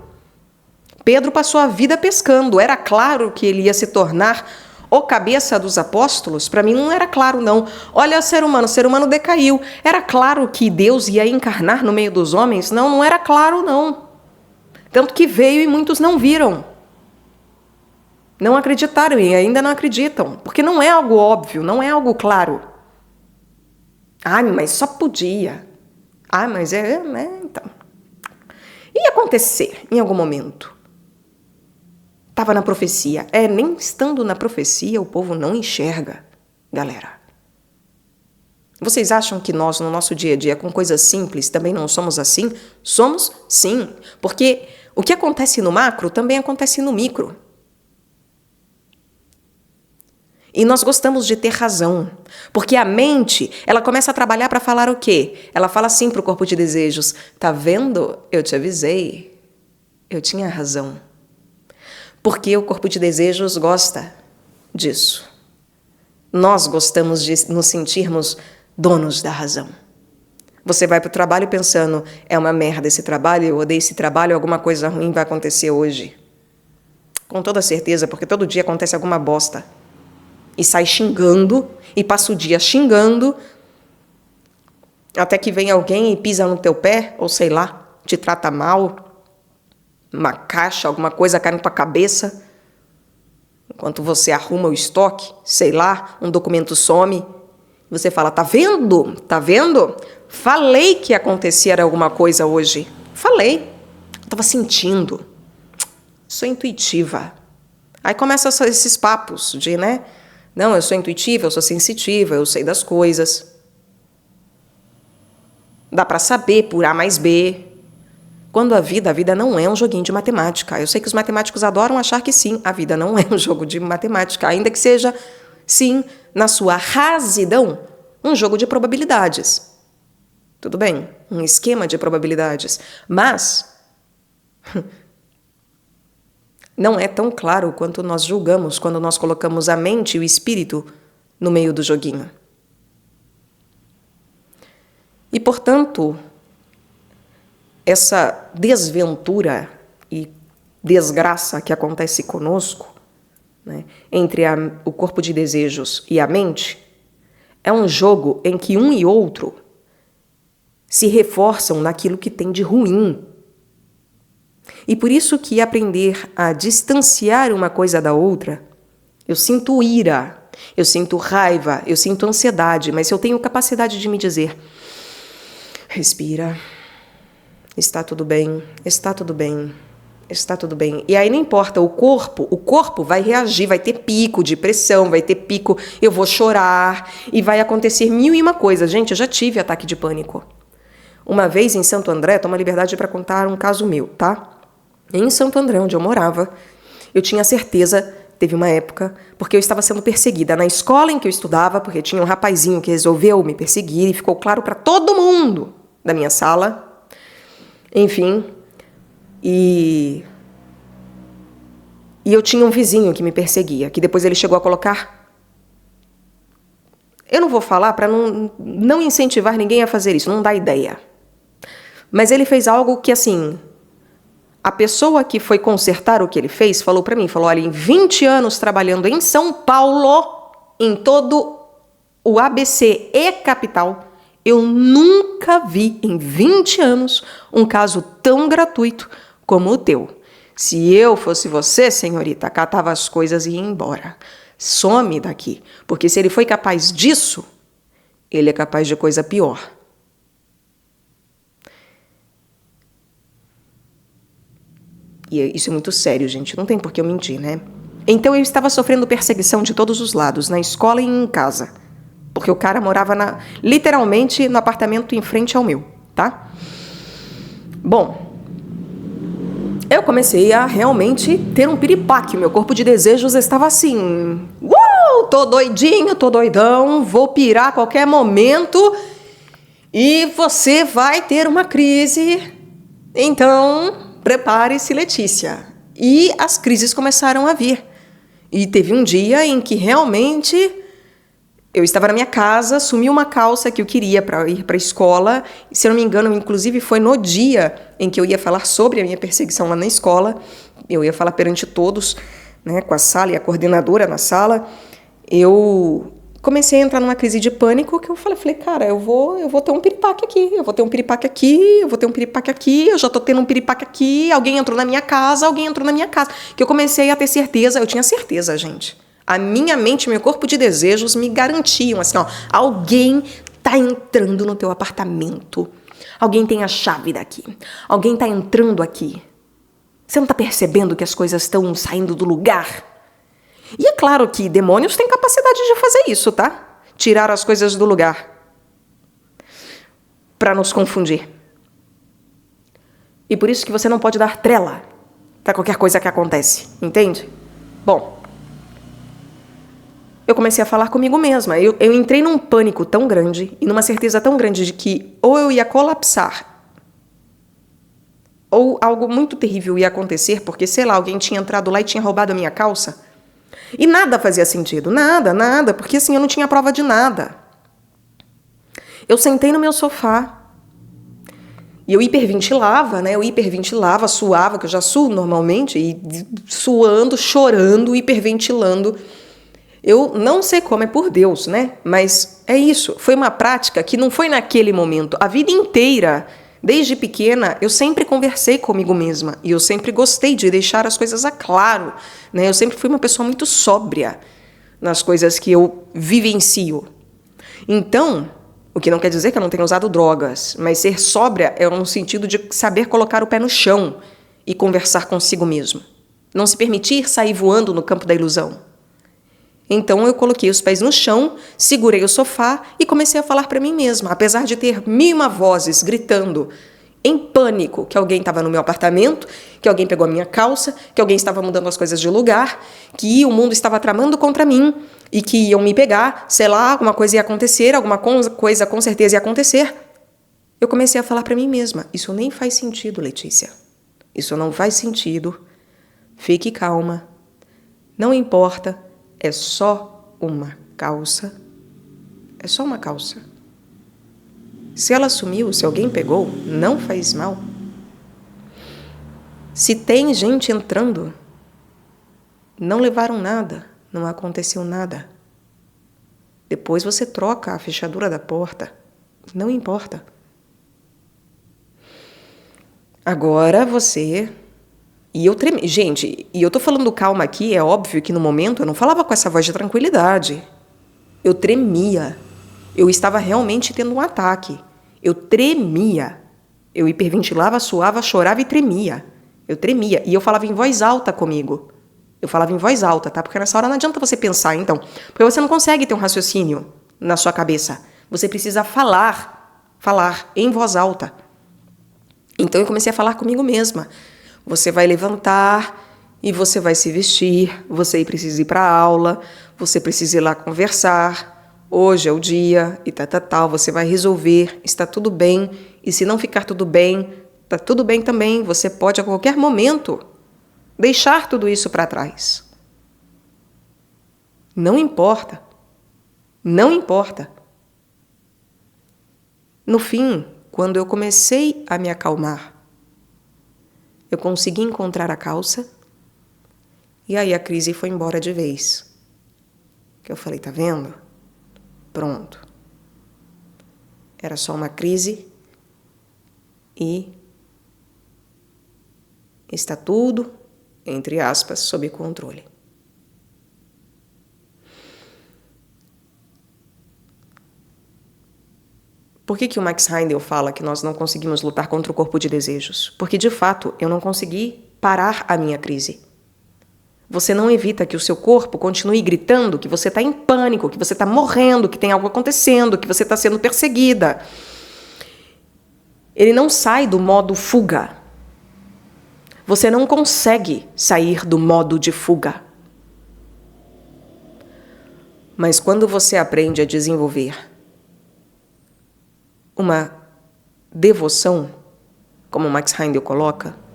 Pedro passou a vida pescando. Era claro que ele ia se tornar o cabeça dos apóstolos? Para mim não era claro, não. Olha o ser humano decaiu. Era claro que Deus ia encarnar no meio dos homens? Não era claro, não. Tanto que veio e muitos não viram. Não acreditaram e ainda não acreditam. Porque não é algo óbvio, não é algo claro. Ah, mas só podia. Ah, mas então. Ia acontecer em algum momento. Estava na profecia. Nem estando na profecia o povo não enxerga, galera. Vocês acham que nós, no nosso dia a dia, com coisas simples, também não somos assim? Somos, sim. Porque o que acontece no macro também acontece no micro. E nós gostamos de ter razão. Porque a mente, ela começa a trabalhar para falar o quê? Ela fala assim para o corpo de desejos. Tá vendo? Eu te avisei. Eu tinha razão. Porque o corpo de desejos gosta disso. Nós gostamos de nos sentirmos donos da razão. Você vai para o trabalho pensando, é uma merda esse trabalho, eu odeio esse trabalho, alguma coisa ruim vai acontecer hoje. Com toda certeza, porque todo dia acontece alguma bosta. E sai xingando, e passa o dia xingando, até que vem alguém e pisa no teu pé, ou sei lá, te trata mal, uma caixa, alguma coisa cai na tua cabeça, enquanto você arruma o estoque, sei lá, um documento some, você fala, tá vendo? Tá vendo? Falei que acontecia alguma coisa hoje. Falei. Eu tava sentindo. Sou intuitiva. Aí começam esses papos de, né? Não, eu sou intuitiva, eu sou sensitiva, eu sei das coisas. Dá pra saber por A mais B. Quando a vida não é um joguinho de matemática. Eu sei que os matemáticos adoram achar que sim, a vida não é um jogo de matemática, ainda que seja, sim, na sua rasidão, um jogo de probabilidades. Tudo bem? Um esquema de probabilidades. Mas não é tão claro quanto nós julgamos quando nós colocamos a mente e o espírito no meio do joguinho. E, portanto, essa desventura e desgraça que acontece conosco, né, entre o corpo de desejos e a mente, é um jogo em que um e outro se reforçam naquilo que tem de ruim. E por isso que aprender a distanciar uma coisa da outra, eu sinto ira, eu sinto raiva, eu sinto ansiedade, mas eu tenho capacidade de me dizer, respira, está tudo bem, está tudo bem, está tudo bem. E aí não importa, o corpo vai reagir, vai ter pico de pressão, vai ter pico, eu vou chorar, e vai acontecer mil e uma coisas. Gente, eu já tive ataque de pânico. Uma vez em Santo André, toma liberdade para contar um caso meu, tá? Em Santo André, onde eu morava, eu tinha certeza, teve uma época, porque eu estava sendo perseguida na escola em que eu estudava, porque tinha um rapazinho que resolveu me perseguir e ficou claro para todo mundo da minha sala. Enfim, e eu tinha um vizinho que me perseguia, que depois ele chegou a colocar... Eu não vou falar para não incentivar ninguém a fazer isso, não dá ideia. Mas ele fez algo que, assim, a pessoa que foi consertar o que ele fez falou para mim, falou, olha, em 20 anos trabalhando em São Paulo, em todo o ABC e capital, eu nunca vi em 20 anos um caso tão gratuito como o teu. Se eu fosse você, senhorita, catava as coisas e ia embora. Some daqui, porque se ele foi capaz disso, ele é capaz de coisa pior. E isso é muito sério, gente. Não tem por que eu mentir, né? Então eu estava sofrendo perseguição de todos os lados, na escola e em casa. Porque o cara morava literalmente no apartamento em frente ao meu, tá? Bom, eu comecei a realmente ter um piripaque. Meu corpo de desejos estava assim... Tô doidinho, tô doidão, vou pirar a qualquer momento e você vai ter uma crise. Então, prepare-se, Letícia. E as crises começaram a vir. E teve um dia em que realmente eu estava na minha casa, sumi uma calça que eu queria para ir para a escola. E, se eu não me engano, inclusive foi no dia em que eu ia falar sobre a minha perseguição lá na escola. Eu ia falar perante todos, né, com a sala e a coordenadora na sala. Eu comecei a entrar numa crise de pânico que eu falei, cara, eu vou ter um piripaque aqui, eu vou ter um piripaque aqui, eu vou ter um piripaque aqui, eu já tô tendo um piripaque aqui, alguém entrou na minha casa. Que eu comecei a ter certeza, eu tinha certeza, gente. A minha mente, meu corpo de desejos me garantiam, assim, ó, alguém tá entrando no teu apartamento, alguém tem a chave daqui, alguém tá entrando aqui. Você não tá percebendo que as coisas estão saindo do lugar? E é claro que demônios têm capacidade de fazer isso, tá? Tirar as coisas do lugar para nos confundir. E por isso que você não pode dar trela para qualquer coisa que acontece, entende? Bom, eu comecei a falar comigo mesma. Eu entrei num pânico tão grande e numa certeza tão grande de que ou eu ia colapsar ou algo muito terrível ia acontecer, porque, sei lá, alguém tinha entrado lá e tinha roubado a minha calça. E nada fazia sentido, nada, porque assim eu não tinha prova de nada. Eu sentei no meu sofá e eu hiperventilava, né? Eu hiperventilava, suava, que eu já suo normalmente, e suando, chorando, hiperventilando. Eu não sei como, é por Deus, né? Mas é isso, foi uma prática que não foi naquele momento. A vida inteira, desde pequena, eu sempre conversei comigo mesma e eu sempre gostei de deixar as coisas a claro, né? Eu sempre fui uma pessoa muito sóbria nas coisas que eu vivencio. Então, o que não quer dizer que eu não tenha usado drogas, mas ser sóbria é no sentido de saber colocar o pé no chão e conversar consigo mesmo. Não se permitir sair voando no campo da ilusão. Então eu coloquei os pés no chão, segurei o sofá e comecei a falar para mim mesma, apesar de ter 1001 vozes gritando em pânico que alguém estava no meu apartamento, que alguém pegou a minha calça, que alguém estava mudando as coisas de lugar, que o mundo estava tramando contra mim e que iam me pegar, sei lá, alguma coisa ia acontecer, alguma coisa com certeza ia acontecer. Eu comecei a falar para mim mesma, isso nem faz sentido, Letícia. Isso não faz sentido. Fique calma. Não importa. É só uma calça. É só uma calça. Se ela sumiu, se alguém pegou, não faz mal. Se tem gente entrando, não levaram nada, não aconteceu nada. Depois você troca a fechadura da porta. Não importa. Agora você... E eu tremi. Gente, e eu tô falando calma aqui, é óbvio que no momento eu não falava com essa voz de tranquilidade. Eu tremia. Eu estava realmente tendo um ataque. Eu tremia. Eu hiperventilava, suava, chorava e tremia. Eu tremia. E eu falava em voz alta comigo. Eu falava em voz alta, tá? Porque nessa hora não adianta você pensar, então. Porque você não consegue ter um raciocínio na sua cabeça. Você precisa falar em voz alta. Então eu comecei a falar comigo mesma. Você vai levantar e você vai se vestir, você precisa ir para a aula, você precisa ir lá conversar, hoje é o dia e tal, você vai resolver, está tudo bem, e se não ficar tudo bem, está tudo bem também, você pode a qualquer momento deixar tudo isso para trás. Não importa, não importa. No fim, quando eu comecei a me acalmar, eu consegui encontrar a calça e aí a crise foi embora de vez. Que eu falei, tá vendo? Pronto. Era só uma crise e está tudo, entre aspas, sob controle. Por que o Max Heindel fala que nós não conseguimos lutar contra o corpo de desejos? Porque, de fato, eu não consegui parar a minha crise. Você não evita que o seu corpo continue gritando que você está em pânico, que você está morrendo, que tem algo acontecendo, que você está sendo perseguida. Ele não sai do modo fuga. Você não consegue sair do modo de fuga. Mas quando você aprende a desenvolver uma devoção, como Max Heindel coloca,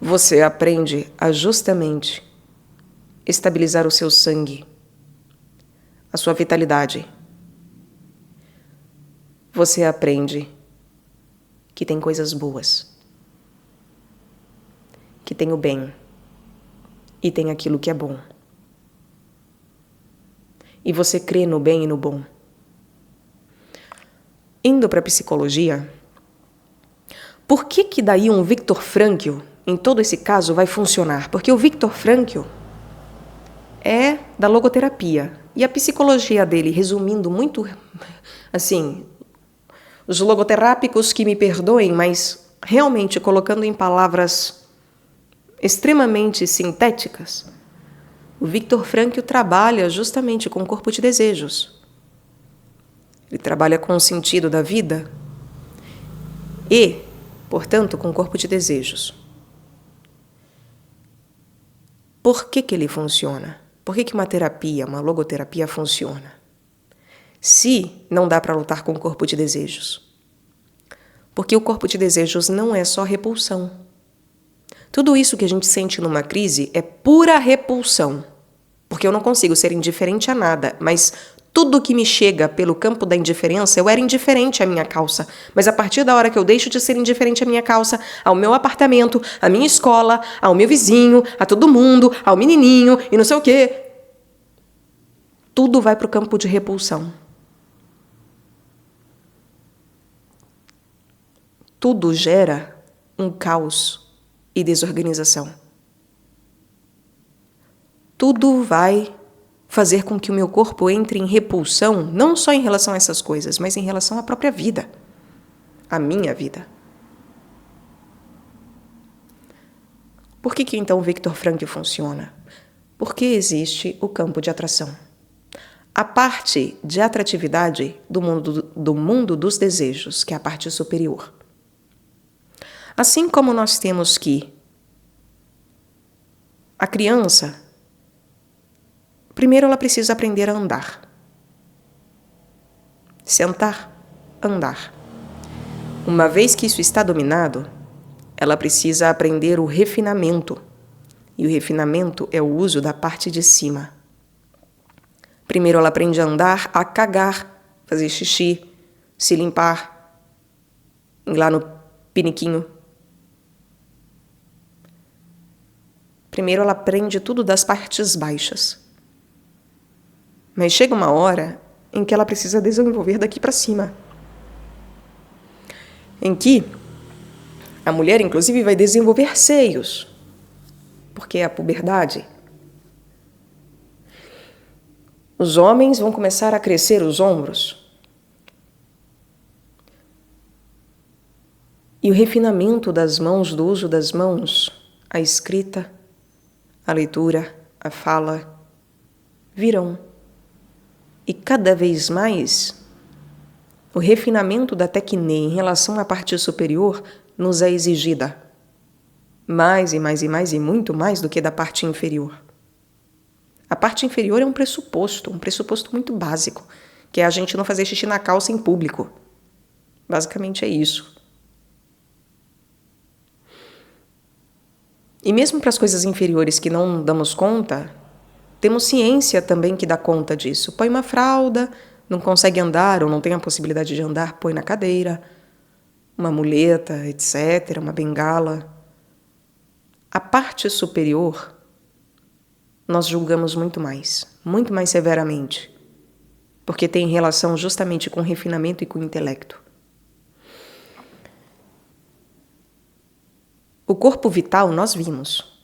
você aprende a justamente estabilizar o seu sangue, a sua vitalidade. Você aprende que tem coisas boas, que tem o bem e tem aquilo que é bom. E você crê no bem e no bom. Indo para a psicologia, por que daí um Viktor Frankl, em todo esse caso, vai funcionar? Porque o Viktor Frankl é da logoterapia. E a psicologia dele, resumindo muito, assim, os logoterápicos que me perdoem, mas realmente colocando em palavras extremamente sintéticas, o Viktor Frankl trabalha justamente com o corpo de desejos. Ele trabalha com o sentido da vida e, portanto, com o corpo de desejos. Por que ele funciona? Por que uma terapia, uma logoterapia funciona? Se não dá para lutar com o corpo de desejos. Porque o corpo de desejos não é só repulsão. Tudo isso que a gente sente numa crise é pura repulsão. Porque eu não consigo ser indiferente a nada, mas tudo que me chega pelo campo da indiferença, eu era indiferente à minha calça. Mas a partir da hora que eu deixo de ser indiferente à minha calça, ao meu apartamento, à minha escola, ao meu vizinho, a todo mundo, ao menininho e não sei o quê, tudo vai para o campo de repulsão. Tudo gera um caos e desorganização. Tudo vai fazer com que o meu corpo entre em repulsão, não só em relação a essas coisas, mas em relação à própria vida, à minha vida. Por que então o Viktor Frankl funciona? Porque existe o campo de atração. A parte de atratividade do mundo dos desejos, que é a parte superior. Assim como nós temos que a criança, primeiro ela precisa aprender a andar. Sentar, andar. Uma vez que isso está dominado, ela precisa aprender o refinamento. E o refinamento é o uso da parte de cima. Primeiro ela aprende a andar, a cagar, fazer xixi, se limpar, ir lá no piniquinho. Primeiro ela aprende tudo das partes baixas. Mas chega uma hora em que ela precisa desenvolver daqui para cima. Em que a mulher, inclusive, vai desenvolver seios. Porque é a puberdade. Os homens vão começar a crescer os ombros. E o refinamento das mãos, do uso das mãos, a escrita, a leitura, a fala, virão. E cada vez mais, o refinamento da tecne em relação à parte superior nos é exigida. Mais e mais e mais e muito mais do que da parte inferior. A parte inferior é um pressuposto muito básico, que é a gente não fazer xixi na calça em público. Basicamente é isso. E mesmo para as coisas inferiores que não damos conta, temos ciência também que dá conta disso. Põe uma fralda, não consegue andar ou não tem a possibilidade de andar, põe na cadeira, uma muleta, etc., uma bengala. A parte superior, nós julgamos muito mais severamente, porque tem relação justamente com o refinamento e com o intelecto. O corpo vital, nós vimos,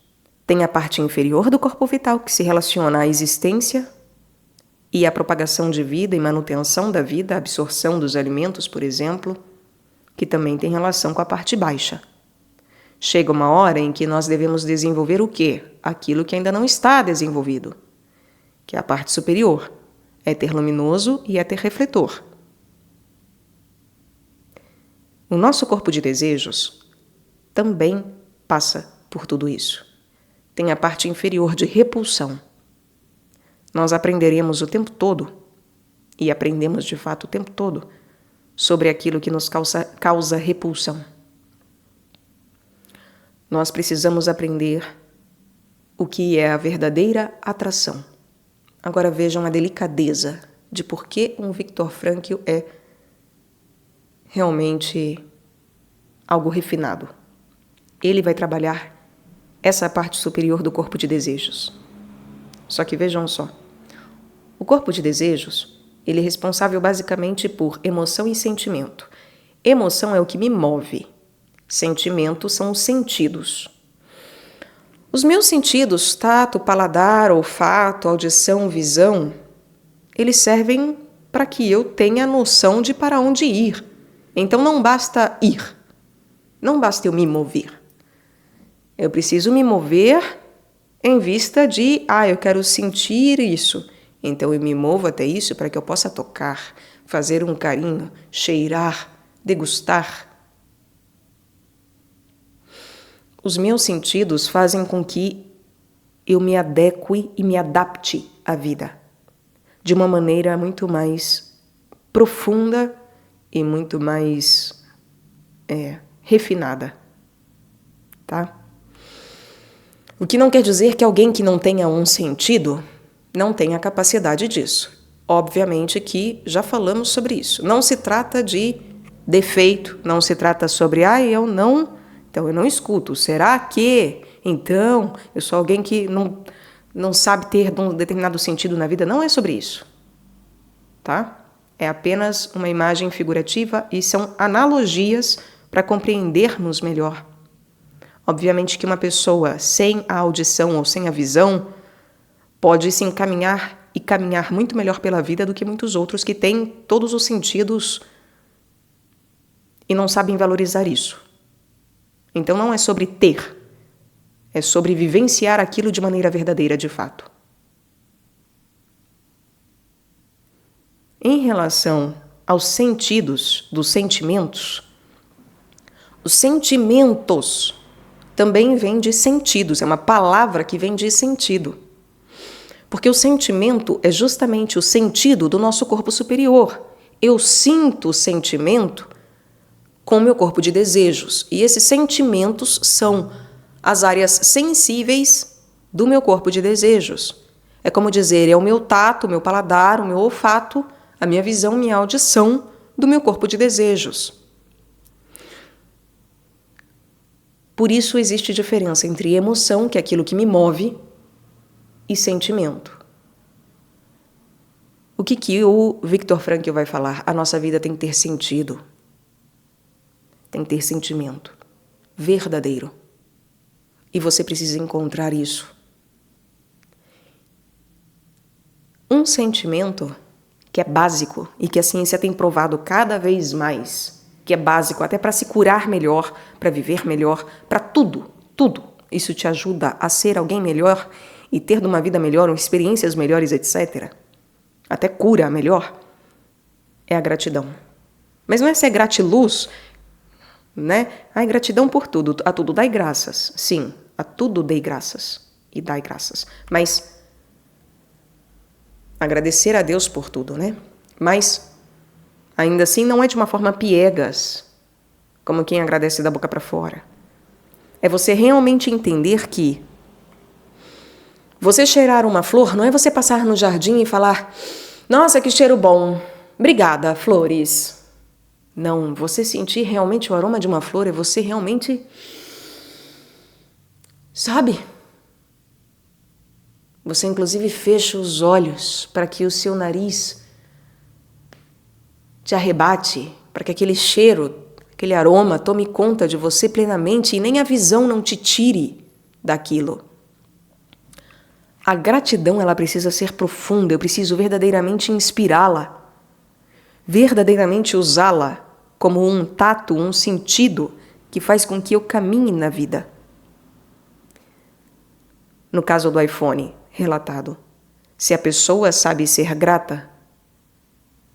tem a parte inferior do corpo vital, que se relaciona à existência e à propagação de vida e manutenção da vida, a absorção dos alimentos, por exemplo, que também tem relação com a parte baixa. Chega uma hora em que nós devemos desenvolver o quê? Aquilo que ainda não está desenvolvido, que é a parte superior, éter luminoso e éter refletor. O nosso corpo de desejos também passa por tudo isso. Tem a parte inferior de repulsão. Nós aprenderemos o tempo todo, e aprendemos de fato o tempo todo, sobre aquilo que nos causa repulsão. Nós precisamos aprender o que é a verdadeira atração. Agora vejam a delicadeza de por que um Viktor Frankl é realmente algo refinado. Ele vai trabalhar essa parte superior do corpo de desejos. Só que vejam só, o corpo de desejos, ele é responsável basicamente por emoção e sentimento. Emoção é o que me move. Sentimentos são os sentidos. Os meus sentidos, tato, paladar, olfato, audição, visão, eles servem para que eu tenha a noção de para onde ir. Então não basta ir, não basta eu me mover. Eu preciso me mover em vista de, eu quero sentir isso. Então eu me movo até isso para que eu possa tocar, fazer um carinho, cheirar, degustar. Os meus sentidos fazem com que eu me adeque e me adapte à vida de uma maneira muito mais profunda e muito mais refinada, tá? O que não quer dizer que alguém que não tenha um sentido não tenha capacidade disso. Obviamente que já falamos sobre isso. Não se trata de defeito, não se trata sobre, eu não escuto. Será que, então, eu sou alguém que não sabe ter um determinado sentido na vida? Não é sobre isso, tá? É apenas uma imagem figurativa e são analogias para compreendermos melhor. Obviamente que uma pessoa sem a audição ou sem a visão pode se encaminhar e caminhar muito melhor pela vida do que muitos outros que têm todos os sentidos e não sabem valorizar isso. Então não é sobre ter, é sobre vivenciar aquilo de maneira verdadeira de fato. Em relação aos sentidos dos sentimentos, os sentimentos também vêm de sentidos, é uma palavra que vem de sentido. Porque o sentimento é justamente o sentido do nosso corpo superior. Eu sinto o sentimento com o meu corpo de desejos. E esses sentimentos são as áreas sensíveis do meu corpo de desejos. É como dizer, é o meu tato, o meu paladar, o meu olfato, a minha visão, minha audição do meu corpo de desejos. Por isso existe diferença entre emoção, que é aquilo que me move, e sentimento. O que o Viktor Frankl vai falar? A nossa vida tem que ter sentido. Tem que ter sentimento verdadeiro. E você precisa encontrar isso. Um sentimento que é básico e que a ciência tem provado cada vez mais, que é básico até para se curar melhor, para viver melhor, para tudo. Isso te ajuda a ser alguém melhor e ter uma vida melhor, experiências melhores, etc. Até cura melhor, é a gratidão. Mas não é ser gratiluz, né? Gratidão por tudo, a tudo dai graças. Sim, a tudo dei graças e dai graças. Mas agradecer a Deus por tudo, né? Mas ainda assim não é de uma forma piegas, como quem agradece da boca para fora. É você realmente entender que você cheirar uma flor não é você passar no jardim e falar: nossa, que cheiro bom, obrigada, flores. Não, você sentir realmente o aroma de uma flor é você realmente, sabe? Você inclusive fecha os olhos para que o seu nariz te arrebate, para que aquele cheiro, aquele aroma tome conta de você plenamente e nem a visão não te tire daquilo. A gratidão, ela precisa ser profunda, eu preciso verdadeiramente inspirá-la, verdadeiramente usá-la como um tato, um sentido que faz com que eu caminhe na vida. No caso do iPhone relatado, se a pessoa sabe ser grata,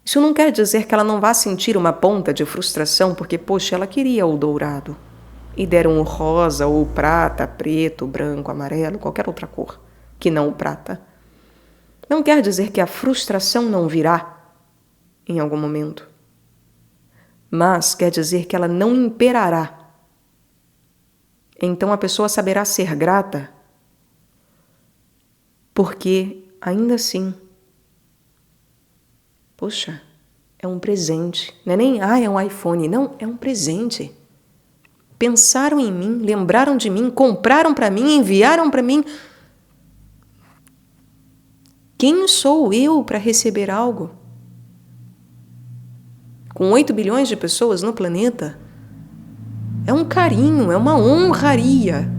isso não quer dizer que ela não vá sentir uma ponta de frustração porque, poxa, ela queria o dourado e deram o rosa ou o prata, preto, branco, amarelo, qualquer outra cor que não o prata. Não quer dizer que a frustração não virá em algum momento, mas quer dizer que ela não imperará. Então a pessoa saberá ser grata porque, ainda assim, poxa, é um presente. Não é nem, é um iPhone. Não, é um presente. Pensaram em mim, lembraram de mim, compraram para mim, enviaram para mim. Quem sou eu para receber algo? Com 8 bilhões de pessoas no planeta, é um carinho, é uma honraria.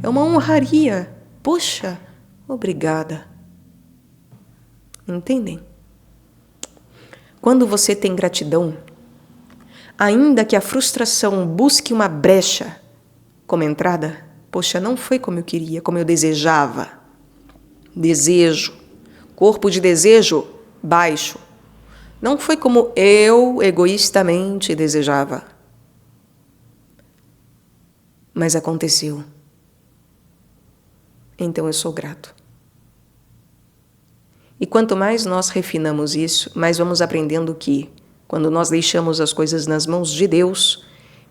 É uma honraria. Poxa, obrigada. Entendem? Quando você tem gratidão, ainda que a frustração busque uma brecha como entrada, poxa, não foi como eu queria, como eu desejava. Desejo. Corpo de desejo baixo. Não foi como eu egoístamente desejava. Mas aconteceu. Então eu sou grato. E quanto mais nós refinamos isso, mais vamos aprendendo que, quando nós deixamos as coisas nas mãos de Deus,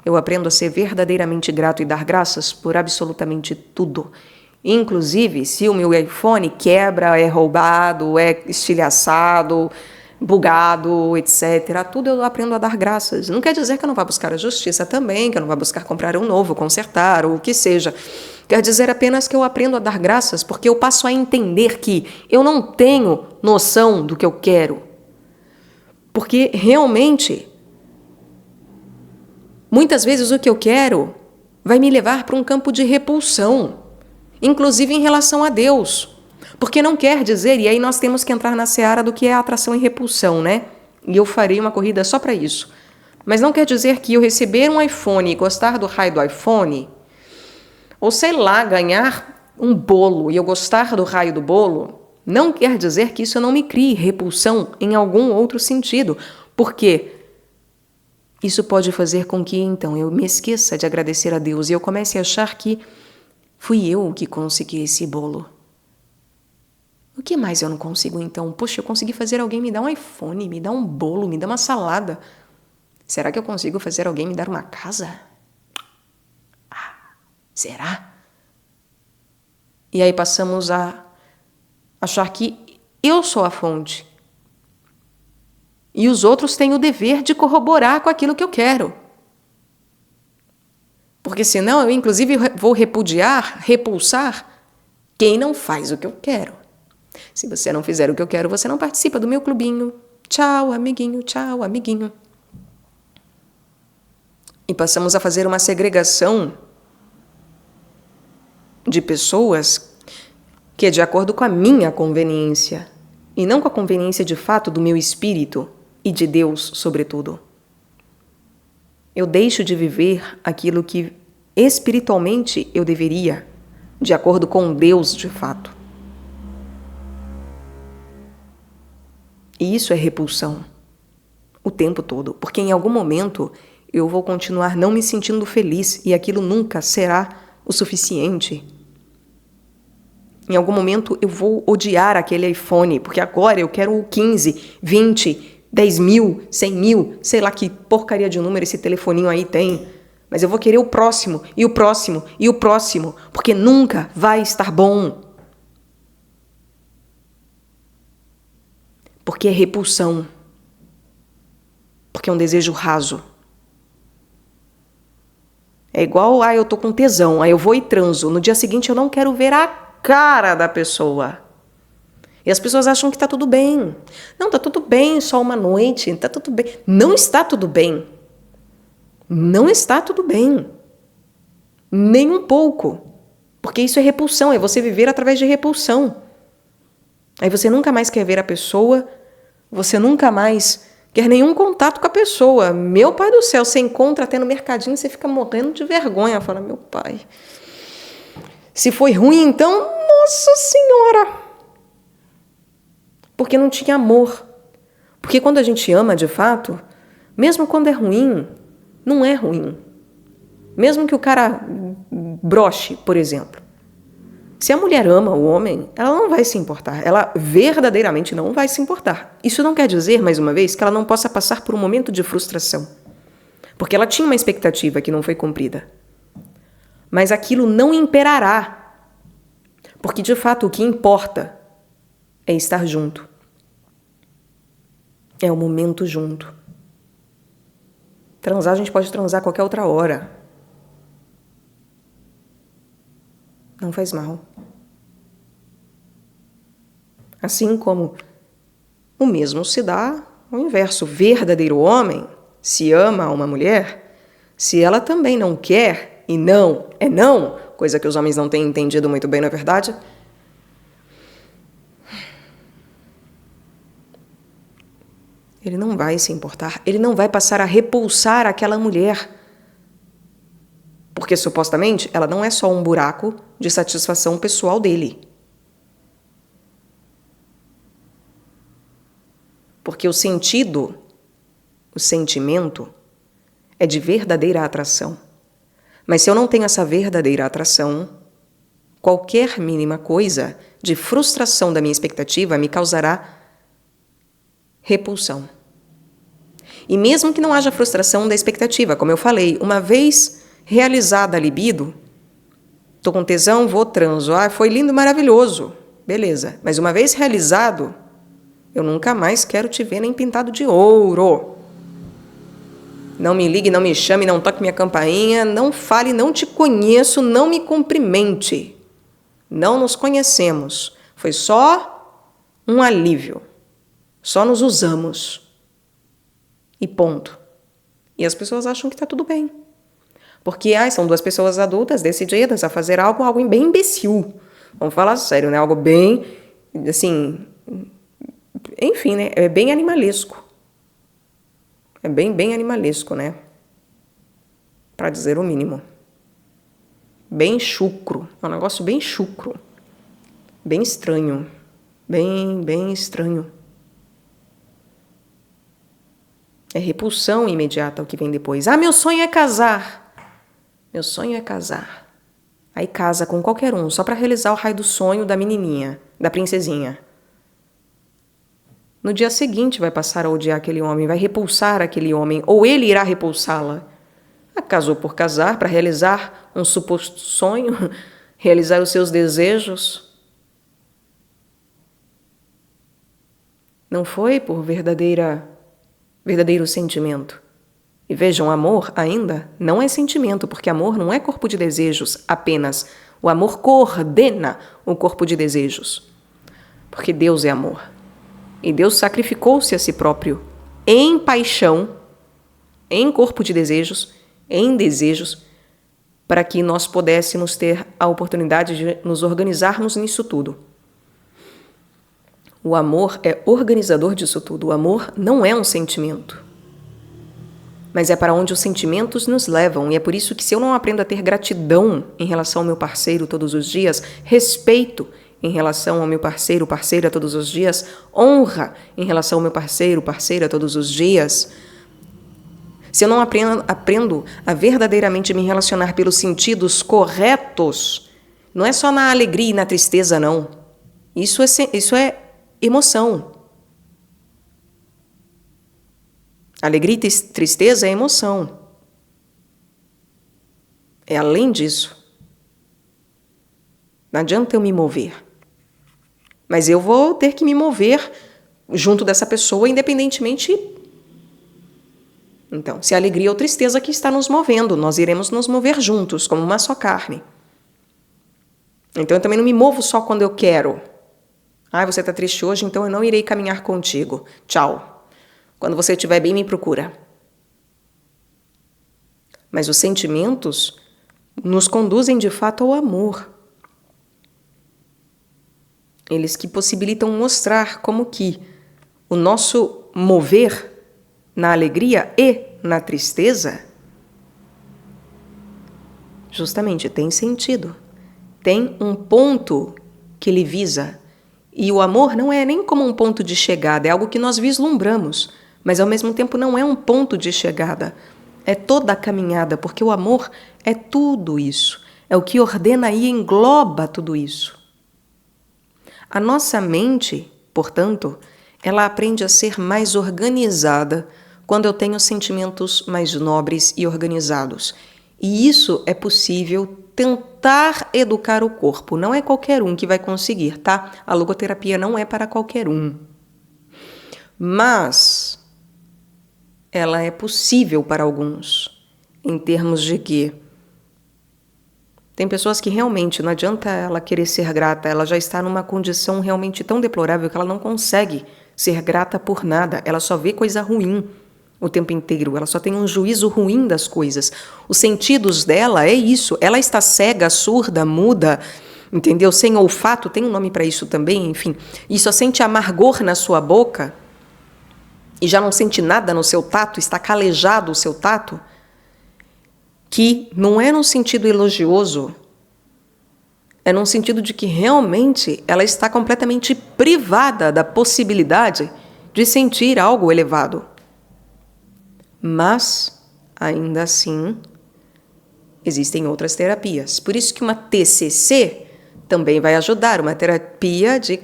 eu aprendo a ser verdadeiramente grato e dar graças por absolutamente tudo. Inclusive, se o meu iPhone quebra, é roubado, é estilhaçado, bugado, etc., tudo eu aprendo a dar graças. Não quer dizer que eu não vá buscar a justiça também, que eu não vá buscar comprar um novo, consertar, ou o que seja. Quer dizer apenas que eu aprendo a dar graças porque eu passo a entender que eu não tenho noção do que eu quero. Porque realmente, muitas vezes o que eu quero vai me levar para um campo de repulsão, inclusive em relação a Deus. Porque não quer dizer, e aí nós temos que entrar na seara do que é atração e repulsão, né? E eu farei uma corrida só para isso. Mas não quer dizer que eu receber um iPhone e gostar do raio do iPhone, ou sei lá, ganhar um bolo e eu gostar do raio do bolo, não quer dizer que isso não me crie repulsão em algum outro sentido. Porque isso pode fazer com que, então, eu me esqueça de agradecer a Deus e eu comece a achar que fui eu que consegui esse bolo. O que mais eu não consigo, então? Poxa, eu consegui fazer alguém me dar um iPhone, me dar um bolo, me dar uma salada. Será que eu consigo fazer alguém me dar uma casa? Será? E aí passamos a achar que eu sou a fonte. E os outros têm o dever de corroborar com aquilo que eu quero. Porque senão eu, inclusive, vou repudiar, repulsar quem não faz o que eu quero. Se você não fizer o que eu quero, você não participa do meu clubinho. Tchau, amiguinho, tchau, amiguinho. E passamos a fazer uma segregação de pessoas que é de acordo com a minha conveniência e não com a conveniência de fato do meu espírito e de Deus, sobretudo. Eu deixo de viver aquilo que espiritualmente eu deveria, de acordo com Deus de fato. E isso é repulsão o tempo todo, porque em algum momento eu vou continuar não me sentindo feliz e aquilo nunca será o suficiente. Em algum momento eu vou odiar aquele iPhone, porque agora eu quero o 15, 20, 10 mil, 100 mil, sei lá que porcaria de número esse telefoninho aí tem. Mas eu vou querer o próximo, e o próximo, e o próximo, porque nunca vai estar bom. Porque é repulsão. Porque é um desejo raso. É igual, eu tô com tesão, aí eu vou e transo. No dia seguinte eu não quero ver a cara da pessoa. E as pessoas acham que tá tudo bem. Não, tá tudo bem, só uma noite, tá tudo bem. Não está tudo bem. Não está tudo bem. Nem um pouco. Porque isso é repulsão, é você viver através de repulsão. Aí você nunca mais quer ver a pessoa, você nunca mais quer nenhum contato com a pessoa. Meu pai do céu, você encontra até no mercadinho, você fica morrendo de vergonha. Fala, meu pai, se foi ruim, então, nossa senhora! Porque não tinha amor. Porque quando a gente ama de fato, mesmo quando é ruim, não é ruim. Mesmo que o cara broche, por exemplo. Se a mulher ama o homem, ela não vai se importar. Ela verdadeiramente não vai se importar. Isso não quer dizer, mais uma vez, que ela não possa passar por um momento de frustração. Porque ela tinha uma expectativa que não foi cumprida. Mas aquilo não imperará. Porque, de fato, o que importa é estar junto. É o momento junto. Transar, a gente pode transar a qualquer outra hora. Não faz mal. Assim como o mesmo se dá ao inverso. O verdadeiro homem se ama a uma mulher, se ela também não quer, e não é não, coisa que os homens não têm entendido muito bem, não é verdade? Ele não vai se importar, ele não vai passar a repulsar aquela mulher. Porque, supostamente, ela não é só um buraco de satisfação pessoal dele. Porque o sentido, o sentimento, é de verdadeira atração. Mas se eu não tenho essa verdadeira atração, qualquer mínima coisa de frustração da minha expectativa me causará repulsão. E mesmo que não haja frustração da expectativa, como eu falei, uma vez realizada a libido, tô com tesão, vou transo, foi lindo, maravilhoso, beleza. Mas uma vez realizado, eu nunca mais quero te ver nem pintado de ouro. Não me ligue, não me chame, não toque minha campainha, não fale, não te conheço, não me cumprimente. Não nos conhecemos. Foi só um alívio. Só nos usamos. E ponto. E as pessoas acham que está tudo bem. Porque são duas pessoas adultas decididas a fazer algo bem imbecil. Vamos falar sério, né? Algo bem, assim, enfim, né? É bem animalesco. É bem animalesco, né? Para dizer o mínimo. Bem chucro. É um negócio bem chucro. Bem estranho. Bem estranho. É repulsão imediata o que vem depois. Meu sonho é casar. Meu sonho é casar. Aí casa com qualquer um, só para realizar o raio do sonho da menininha, da princesinha. No dia seguinte vai passar a odiar aquele homem, vai repulsar aquele homem, ou ele irá repulsá-la. Casou por casar, para realizar um suposto sonho, realizar os seus desejos. Não foi por verdadeiro sentimento. E vejam, amor ainda não é sentimento, porque amor não é corpo de desejos apenas. O amor coordena o corpo de desejos. Porque Deus é amor. E Deus sacrificou-se a si próprio em paixão, em corpo de desejos, em desejos, para que nós pudéssemos ter a oportunidade de nos organizarmos nisso tudo. O amor é organizador disso tudo. O amor não é um sentimento. Mas é para onde os sentimentos nos levam. E é por isso que se eu não aprendo a ter gratidão em relação ao meu parceiro todos os dias, respeito em relação ao meu parceiro, parceira todos os dias, honra em relação ao meu parceiro, parceira todos os dias, se eu não aprendo a verdadeiramente me relacionar pelos sentidos corretos, não é só na alegria e na tristeza, não. Isso é emoção. Alegria e tristeza é emoção. É além disso. Não adianta eu me mover. Mas eu vou ter que me mover junto dessa pessoa, independentemente. Então, se é alegria ou tristeza que está nos movendo, nós iremos nos mover juntos, como uma só carne. Então, eu também não me movo só quando eu quero. Você está triste hoje, então eu não irei caminhar contigo. Tchau. Quando você estiver bem, me procura. Mas os sentimentos nos conduzem de fato ao amor. Eles que possibilitam mostrar como que o nosso mover na alegria e na tristeza, justamente tem sentido. Tem um ponto que ele visa. E o amor não é nem como um ponto de chegada, é algo que nós vislumbramos, mas ao mesmo tempo não é um ponto de chegada. É toda a caminhada, porque o amor é tudo isso. É o que ordena e engloba tudo isso. A nossa mente, portanto, ela aprende a ser mais organizada quando eu tenho sentimentos mais nobres e organizados. E isso é possível tentar educar o corpo. Não é qualquer um que vai conseguir, tá? A logoterapia não é para qualquer um. Mas ela é possível para alguns, em termos de que tem pessoas que realmente não adianta ela querer ser grata, ela já está numa condição realmente tão deplorável que ela não consegue ser grata por nada, ela só vê coisa ruim o tempo inteiro, ela só tem um juízo ruim das coisas. Os sentidos dela é isso, ela está cega, surda, muda, entendeu? Sem olfato, tem um nome para isso também, enfim. E só sente amargor na sua boca e já não sente nada no seu tato, está calejado o seu tato, que não é no sentido elogioso, é no sentido de que realmente ela está completamente privada da possibilidade de sentir algo elevado. Mas, ainda assim, existem outras terapias. Por isso que uma TCC também vai ajudar, uma terapia de,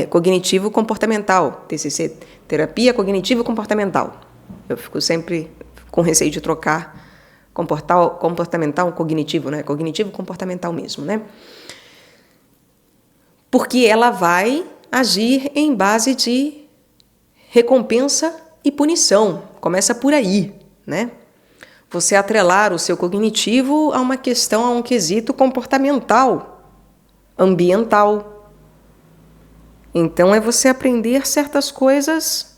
cognitivo-comportamental. TCC, terapia cognitivo-comportamental. Eu fico sempre com receio de trocar comportamental, cognitivo, né? Cognitivo-comportamental mesmo, né? Porque ela vai agir em base de recompensa e punição. Começa por aí, né? Você atrelar o seu cognitivo a uma questão, a um quesito comportamental, ambiental. Então, é você aprender certas coisas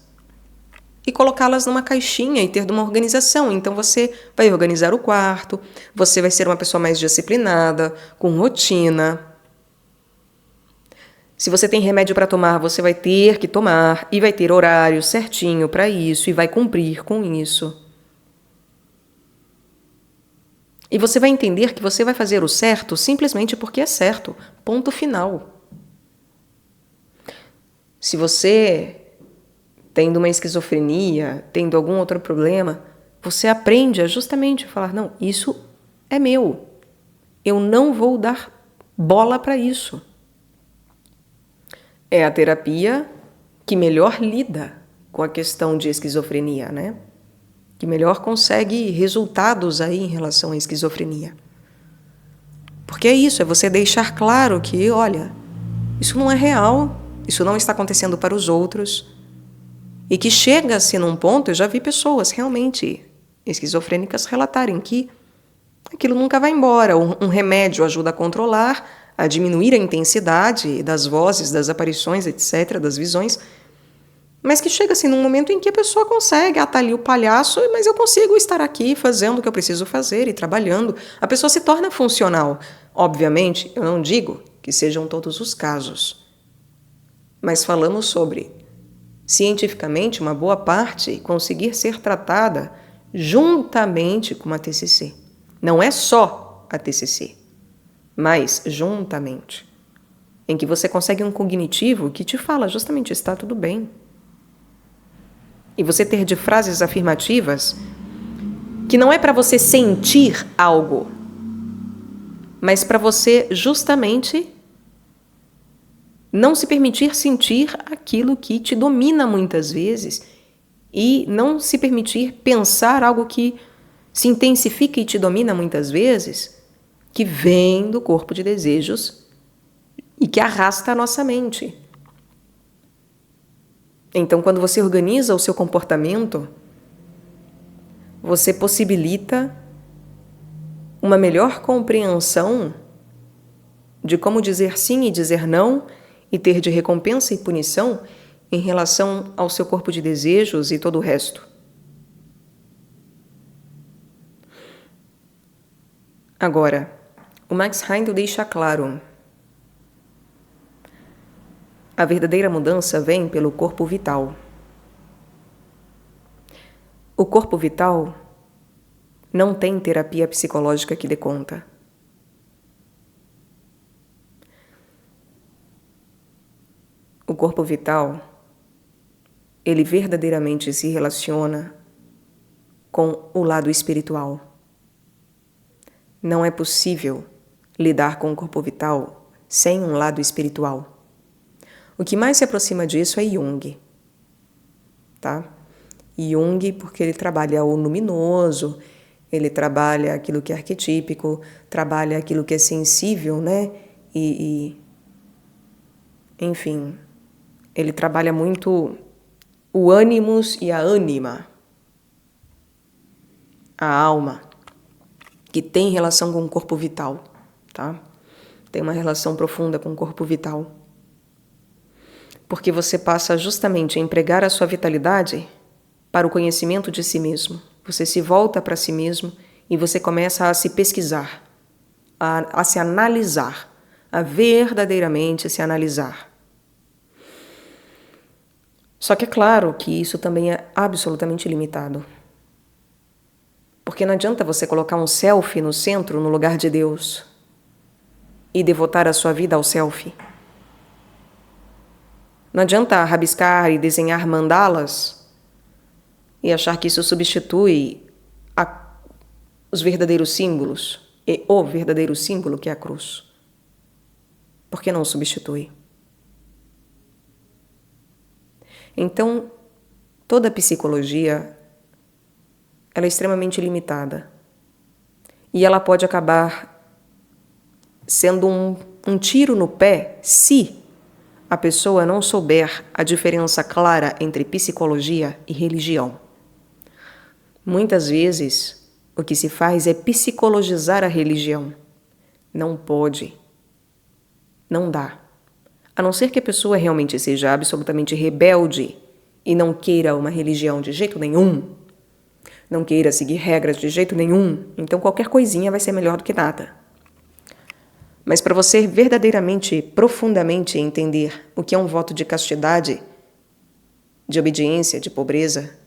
e colocá-las numa caixinha e ter uma organização. Então, você vai organizar o quarto, você vai ser uma pessoa mais disciplinada, com rotina. Se você tem remédio para tomar, você vai ter que tomar e vai ter horário certinho para isso e vai cumprir com isso. E você vai entender que você vai fazer o certo simplesmente porque é certo. Ponto final. Se você, tendo uma esquizofrenia, tendo algum outro problema, você aprende a justamente falar, não, isso é meu. Eu não vou dar bola para isso. É a terapia que melhor lida com a questão de esquizofrenia, né? Que melhor consegue resultados aí em relação à esquizofrenia. Porque é isso, é você deixar claro que, olha, isso não é real, isso não está acontecendo para os outros. E que chega-se num ponto, eu já vi pessoas realmente esquizofrênicas relatarem que aquilo nunca vai embora. Um remédio ajuda a controlar, a diminuir a intensidade das vozes, das aparições, etc., das visões, mas que chega-se num momento em que a pessoa consegue, tá ali o palhaço, mas eu consigo estar aqui fazendo o que eu preciso fazer e trabalhando. A pessoa se torna funcional. Obviamente, eu não digo que sejam todos os casos, mas falamos sobre, cientificamente, uma boa parte conseguir ser tratada juntamente com uma TCC. Não é só a TCC, mas juntamente, em que você consegue um cognitivo que te fala justamente está tudo bem. E você ter de frases afirmativas que não é para você sentir algo, mas para você justamente não se permitir sentir aquilo que te domina muitas vezes e não se permitir pensar algo que se intensifica e te domina muitas vezes, que vem do corpo de desejos e que arrasta a nossa mente. Então, quando você organiza o seu comportamento, você possibilita uma melhor compreensão de como dizer sim e dizer não e ter de recompensa e punição em relação ao seu corpo de desejos e todo o resto. Agora, o Max Heindel deixa claro: a verdadeira mudança vem pelo corpo vital. O corpo vital não tem terapia psicológica que dê conta. O corpo vital, ele verdadeiramente se relaciona com o lado espiritual. Não é possível lidar com o corpo vital sem um lado espiritual. O que mais se aproxima disso é Jung, tá? Jung, porque ele trabalha o luminoso, ele trabalha aquilo que é arquetípico, trabalha aquilo que é sensível, né? Enfim, ele trabalha muito o ânimos e a ânima, a alma, que tem relação com o corpo vital, tá? Tem uma relação profunda com o corpo vital. Porque você passa justamente a empregar a sua vitalidade para o conhecimento de si mesmo. Você se volta para si mesmo e você começa a se pesquisar, a se analisar, a verdadeiramente se analisar. Só que é claro que isso também é absolutamente limitado. Porque não adianta você colocar um selfie no centro, no lugar de Deus, e devotar a sua vida ao selfie. Não adianta rabiscar e desenhar mandalas e achar que isso substitui os verdadeiros símbolos e o verdadeiro símbolo que é a cruz. Porque não substitui. Então, toda a psicologia ela é extremamente limitada. E ela pode acabar sendo um tiro no pé se a pessoa não souber a diferença clara entre psicologia e religião. Muitas vezes, o que se faz é psicologizar a religião. Não pode. Não dá. A não ser que a pessoa realmente seja absolutamente rebelde e não queira uma religião de jeito nenhum, não queira seguir regras de jeito nenhum, então qualquer coisinha vai ser melhor do que nada. Mas para você verdadeiramente, profundamente entender o que é um voto de castidade, de obediência, de pobreza,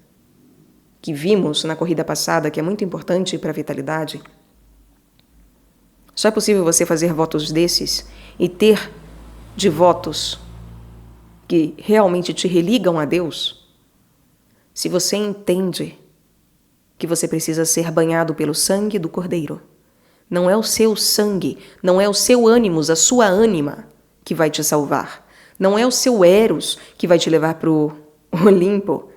que vimos na corrida passada, que é muito importante para a vitalidade, só é possível você fazer votos desses e ter de votos que realmente te religam a Deus, se você entende que você precisa ser banhado pelo sangue do Cordeiro. Não é o seu sangue, não é o seu ânimos, a sua ânima que vai te salvar. Não é o seu Eros que vai te levar para o Olimpo.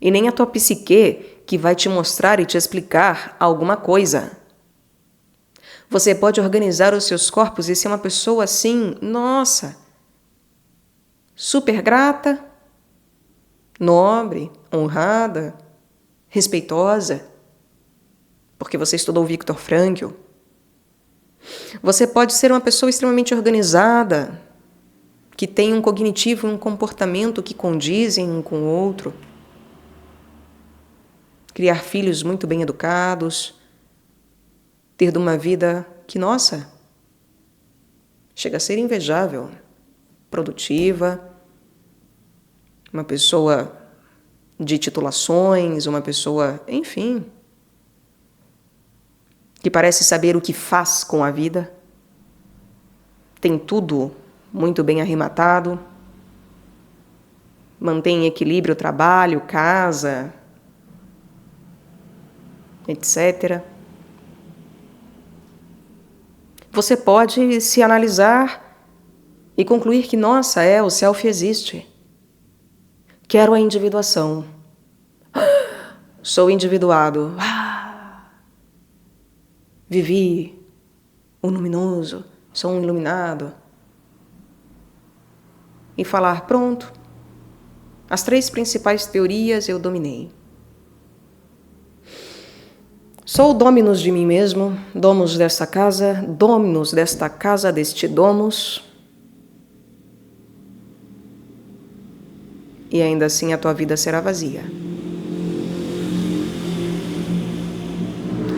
E nem a tua psique que vai te mostrar e te explicar alguma coisa. Você pode organizar os seus corpos e ser uma pessoa assim, nossa, super grata, nobre, honrada, respeitosa, porque você estudou Viktor Frankl. Você pode ser uma pessoa extremamente organizada, que tem um cognitivo e um comportamento que condizem um com o outro. Criar filhos muito bem educados, ter uma vida que, nossa, chega a ser invejável, produtiva, uma pessoa de titulações, uma pessoa, enfim, que parece saber o que faz com a vida, tem tudo muito bem arrematado, mantém em equilíbrio o trabalho, casa, etc. Você pode se analisar e concluir que, nossa, o self existe. Quero a individuação. Sou individuado. Vivi o luminoso, sou um iluminado. E falar, pronto, as 3 principais teorias eu dominei. Sou o dominus de mim mesmo, domus desta casa, dominus desta casa, deste domus. E ainda assim a tua vida será vazia.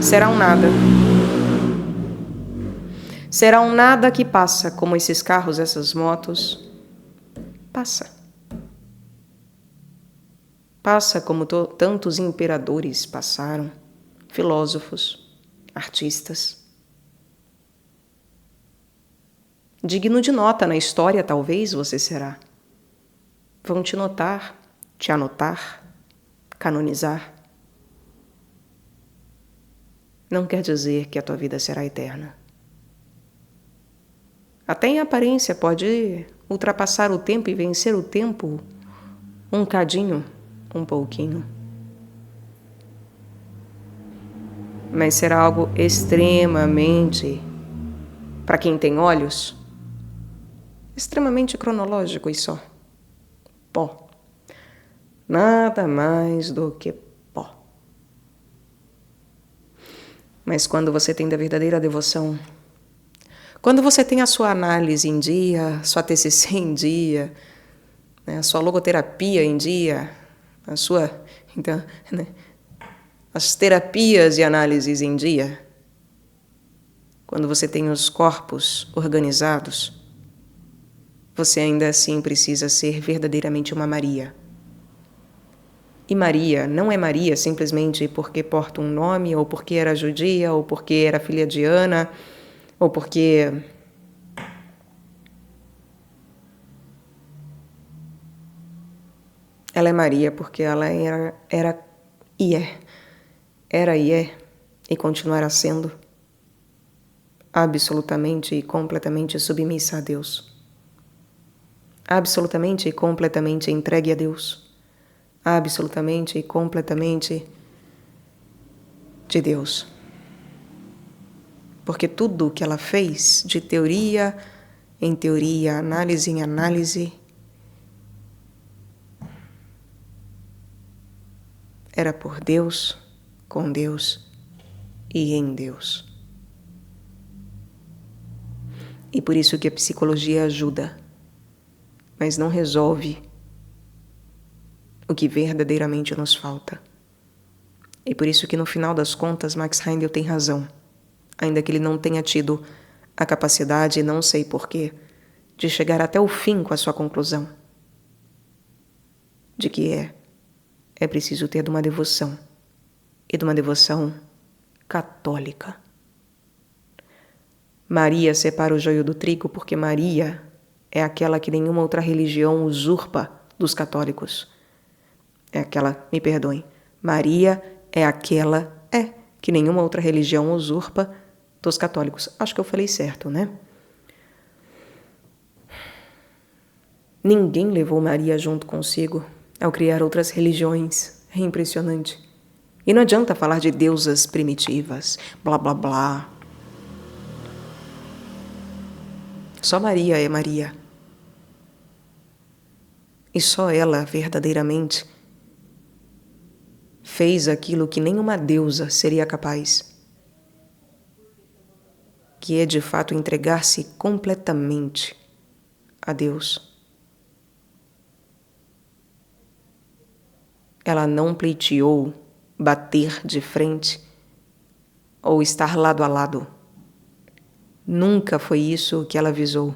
Será um nada. Será um nada que passa, como esses carros, essas motos. Passa. Passa como tantos imperadores passaram, filósofos, artistas. Digno de nota na história, talvez você será. Vão te notar, te anotar, canonizar. Não quer dizer que a tua vida será eterna. Até em aparência pode ultrapassar o tempo e vencer o tempo um cadinho, um pouquinho. Mas será algo extremamente, para quem tem olhos, extremamente cronológico e só. Pó. Nada mais do que pó. Mas quando você tem da verdadeira devoção, quando você tem a sua análise em dia, sua TCC em dia, né, a sua logoterapia em dia, então, né, as terapias e análises em dia, quando você tem os corpos organizados, você ainda assim precisa ser verdadeiramente uma Maria. E Maria não é Maria simplesmente porque porta um nome, ou porque era judia, ou porque era filha de Ana, ou porque ela é Maria porque ela era e é, e continuará sendo absolutamente e completamente submissa a Deus. Absolutamente e completamente entregue a Deus. Absolutamente e completamente de Deus. Porque tudo o que ela fez, de teoria em teoria, análise em análise, era por Deus, com Deus e em Deus. E por isso que a psicologia ajuda, mas não resolve o que verdadeiramente nos falta. E por isso que no final das contas Max Heindel tem razão, ainda que ele não tenha tido a capacidade, não sei porquê, de chegar até o fim com a sua conclusão, de que é preciso ter de uma devoção, e de uma devoção católica. Maria separa o joio do trigo porque Maria é aquela que nenhuma outra religião usurpa dos católicos. Me perdoem, Maria é aquela que nenhuma outra religião usurpa dos católicos. Acho que eu falei certo, né? Ninguém levou Maria junto consigo ao criar outras religiões. É impressionante. E não adianta falar de deusas primitivas, blá blá blá. Só Maria é Maria. E só ela verdadeiramente fez aquilo que nenhuma deusa seria capaz, que é de fato entregar-se completamente a Deus. Ela não pleiteou bater de frente ou estar lado a lado. Nunca foi isso que ela visou.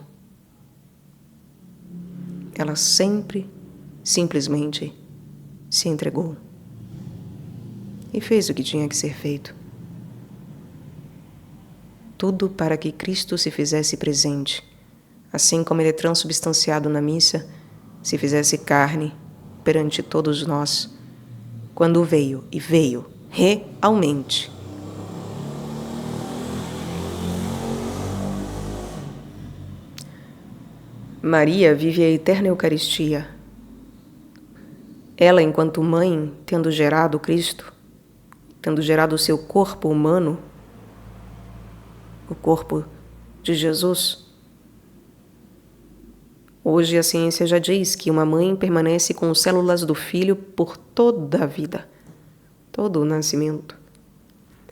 Ela sempre, simplesmente, se entregou e fez o que tinha que ser feito. Tudo para que Cristo se fizesse presente, assim como Ele é transubstanciado na missa, se fizesse carne perante todos nós, quando veio, e veio realmente. Maria vive a eterna Eucaristia. Ela, enquanto mãe, tendo gerado Cristo, tendo gerado o seu corpo humano, o corpo de Jesus. Hoje a ciência já diz que uma mãe permanece com células do filho por toda a vida, todo o nascimento.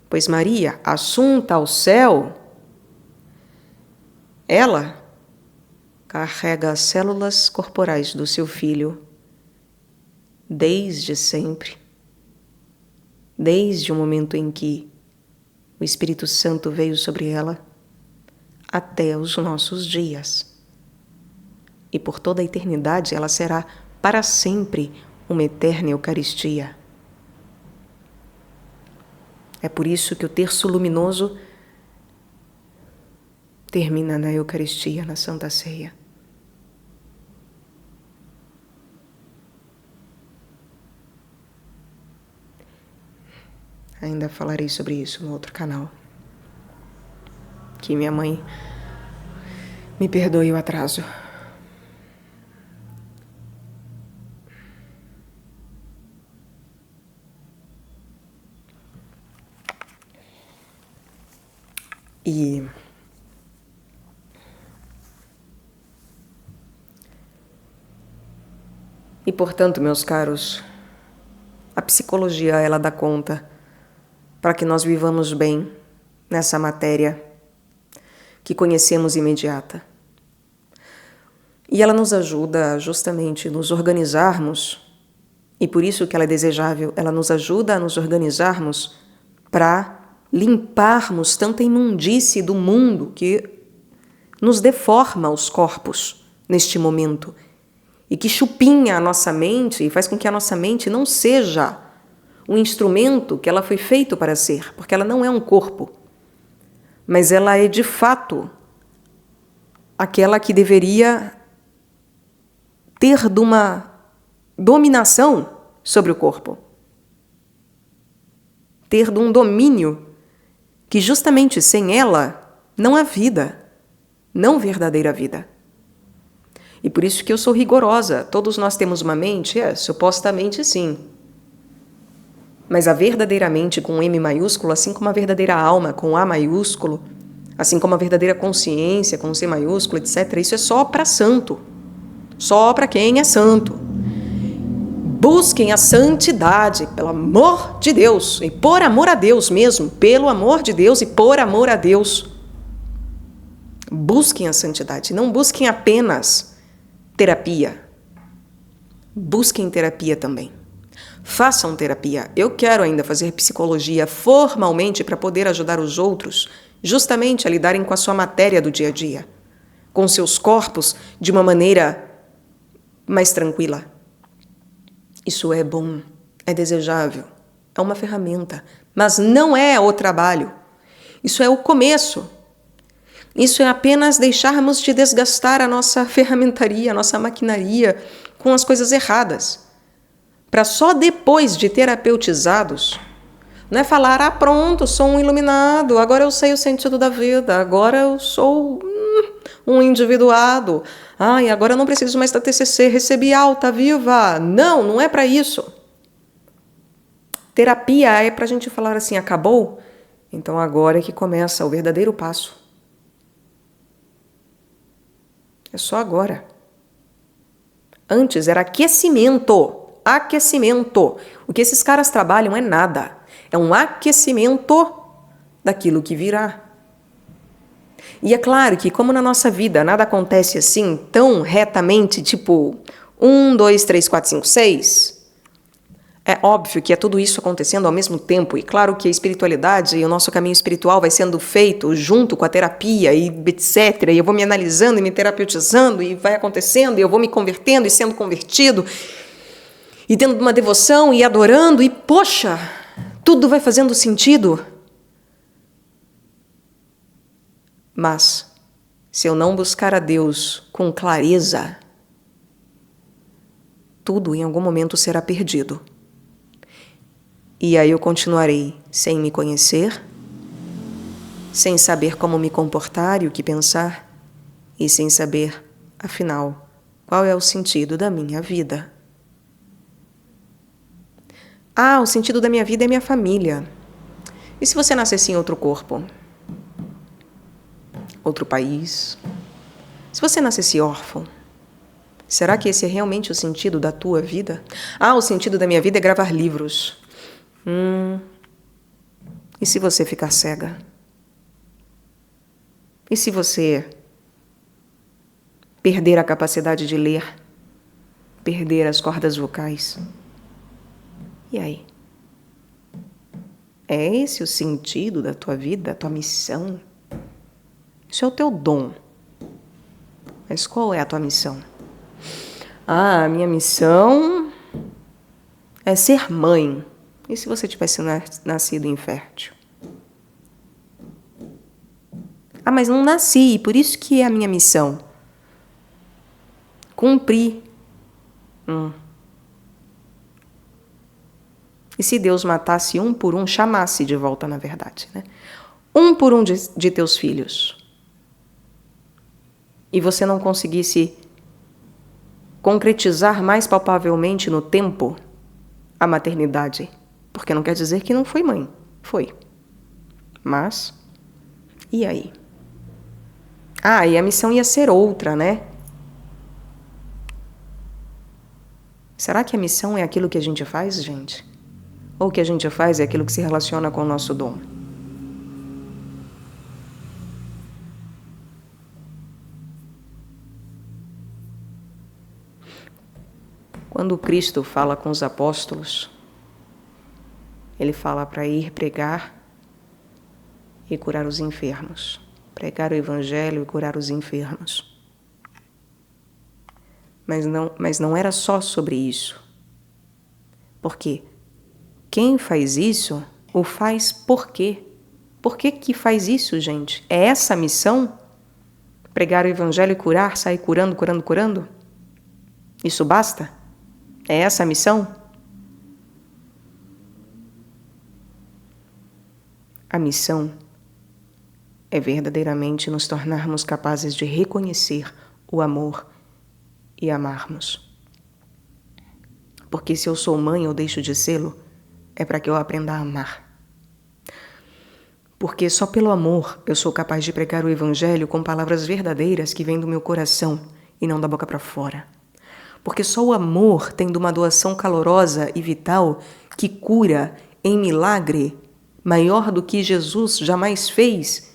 Pois Maria, assunta ao céu, ela carrega as células corporais do seu filho desde sempre, desde o momento em que o Espírito Santo veio sobre ela, até os nossos dias. E por toda a eternidade ela será para sempre uma eterna Eucaristia. É por isso que o terço luminoso termina na Eucaristia, na Santa Ceia. Ainda falarei sobre isso no outro canal. Que minha mãe me perdoe o atraso. E portanto, meus caros, a psicologia, ela dá conta para que nós vivamos bem nessa matéria que conhecemos imediata. E ela nos ajuda justamente a nos organizarmos, e por isso que ela é desejável, ela nos ajuda a nos organizarmos para limparmos tanta imundície do mundo que nos deforma os corpos neste momento e que chupinha a nossa mente e faz com que a nossa mente não seja um instrumento que ela foi feito para ser, porque ela não é um corpo, mas ela é de fato aquela que deveria ter de uma dominação sobre o corpo, ter de um domínio que justamente sem ela não há vida, não verdadeira vida. E por isso que eu sou rigorosa. Todos nós temos uma mente? Supostamente sim. Mas a verdadeira mente com M maiúsculo, assim como a verdadeira alma com A maiúsculo, assim como a verdadeira consciência com C maiúsculo, etc., isso é só para santo. Só para quem é santo. Busquem a santidade, pelo amor de Deus, e por amor a Deus mesmo, pelo amor de Deus e por amor a Deus. Busquem a santidade, não busquem apenas terapia. Busquem terapia também. Façam terapia. Eu quero ainda fazer psicologia formalmente para poder ajudar os outros justamente a lidarem com a sua matéria do dia a dia, com seus corpos de uma maneira mais tranquila. Isso é bom, é desejável, é uma ferramenta, mas não é o trabalho. Isso é o começo. Isso é apenas deixarmos de desgastar a nossa ferramentaria, a nossa maquinaria com as coisas erradas. Para só depois de terapeutizados, não é falar, pronto, sou um iluminado, agora eu sei o sentido da vida, agora eu sou um individuado, agora eu não preciso mais da TCC, recebi alta, viva. Não, não é para isso. Terapia é para a gente falar assim, acabou? Então agora é que começa o verdadeiro passo. É só agora. Antes era aquecimento. Aquecimento. O que esses caras trabalham é nada. É um aquecimento daquilo que virá. E é claro que, como na nossa vida nada acontece assim, tão retamente, tipo 1, 2, 3, 4, 5, 6, é óbvio que é tudo isso acontecendo ao mesmo tempo. E claro que a espiritualidade e o nosso caminho espiritual vai sendo feito junto com a terapia e etc. E eu vou me analisando e me terapeutizando e vai acontecendo e eu vou me convertendo e sendo convertido e tendo uma devoção e adorando e, poxa, tudo vai fazendo sentido. Mas, se eu não buscar a Deus com clareza, tudo em algum momento será perdido. E aí eu continuarei sem me conhecer, sem saber como me comportar e o que pensar, e sem saber, afinal, qual é o sentido da minha vida. O sentido da minha vida é minha família. E se você nascesse em outro corpo? Outro país? Se você nascesse órfão, será que esse é realmente o sentido da tua vida? O sentido da minha vida é gravar livros. E se você ficar cega? E se você perder a capacidade de ler? Perder as cordas vocais? E aí? É esse o sentido da tua vida, a tua missão? Isso é o teu dom. Mas qual é a tua missão? A minha missão é ser mãe. E se você tivesse nascido infértil? Ah, mas não nasci, por isso que é a minha missão. Cumprir. E se Deus matasse um por um, chamasse de volta, na verdade, né? Um por um de teus filhos. E você não conseguisse concretizar mais palpavelmente no tempo a maternidade. Porque não quer dizer que não foi mãe. Foi. Mas, e aí? Ah, e a missão ia ser outra, né? Será que a missão é aquilo que a gente faz, gente? Ou o que a gente faz é aquilo que se relaciona com o nosso dom? Quando Cristo fala com os apóstolos, ele fala para ir pregar e curar os enfermos. Pregar o evangelho e curar os enfermos. Mas não era só sobre isso. Porque quem faz isso, o faz por quê? Por que faz isso, gente? É essa a missão? Pregar o evangelho e curar, sair curando, curando, curando? Isso basta? É essa a missão? A missão é verdadeiramente nos tornarmos capazes de reconhecer o amor e amarmos. Porque se eu sou mãe ou deixo de sê-lo, é para que eu aprenda a amar. Porque só pelo amor eu sou capaz de pregar o evangelho com palavras verdadeiras que vêm do meu coração e não da boca para fora. Porque só o amor, tendo uma doação calorosa e vital que cura em milagre maior do que Jesus jamais fez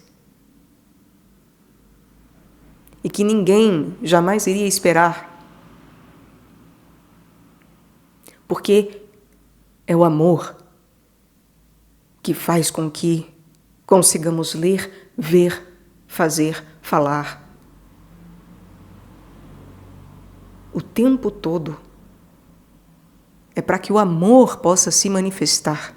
e que ninguém jamais iria esperar. Porque é o amor que faz com que consigamos ler, ver, fazer, falar o tempo todo. É para que o amor possa se manifestar.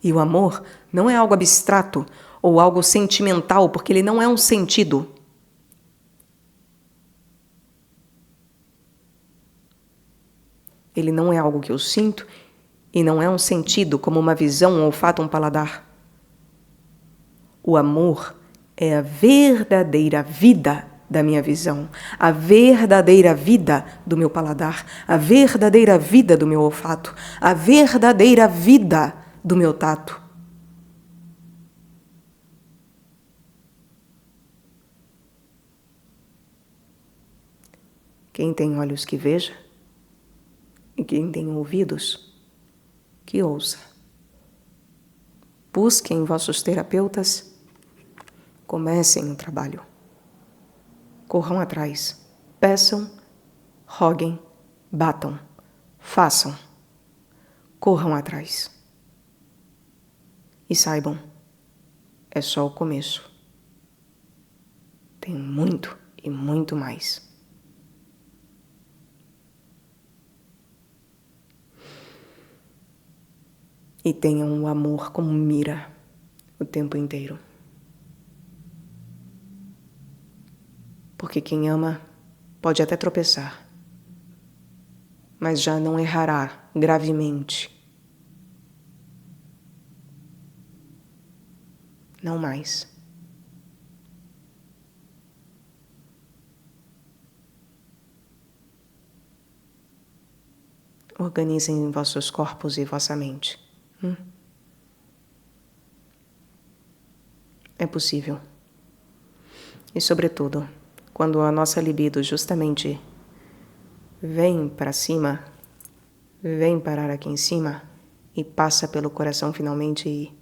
E o amor não é algo abstrato ou algo sentimental, porque ele não é um sentido. Ele não é algo que eu sinto e não é um sentido, como uma visão, um olfato, um paladar. O amor é a verdadeira vida da minha visão, a verdadeira vida do meu paladar, a verdadeira vida do meu olfato, a verdadeira vida do meu tato. Quem tem olhos que veja e quem tem ouvidos que ouça. Busquem vossos terapeutas, comecem o trabalho. Corram atrás, peçam, roguem, batam, façam. Corram atrás. E saibam, é só o começo. Tem muito e muito mais. E tenham o amor como mira o tempo inteiro. Porque quem ama pode até tropeçar, mas já não errará gravemente. Não mais. Organizem vossos corpos e vossa mente. É possível. E, sobretudo, quando a nossa libido justamente vem para cima, vem parar aqui em cima e passa pelo coração finalmente e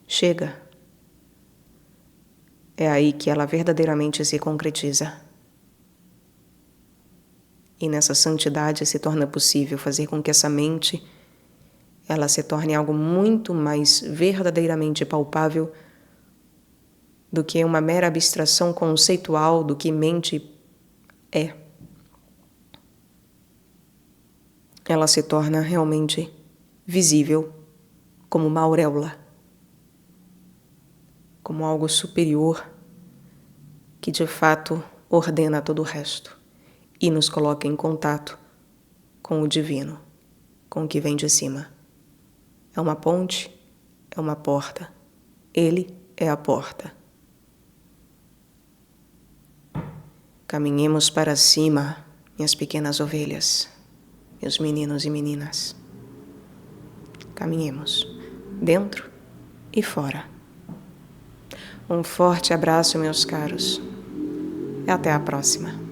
chega, é aí que ela verdadeiramente se concretiza. E nessa santidade se torna possível fazer com que essa mente ela se torne algo muito mais verdadeiramente palpável do que uma mera abstração conceitual do que mente é. ela se torna realmente visível como uma auréola, como algo superior que de fato ordena todo o resto e nos coloca em contato com o divino, com o que vem de cima. É uma ponte, é uma porta. Ele é a porta. Caminhemos para cima, minhas pequenas ovelhas, meus meninos e meninas. Caminhemos, dentro e fora. Um forte abraço, meus caros. E até a próxima.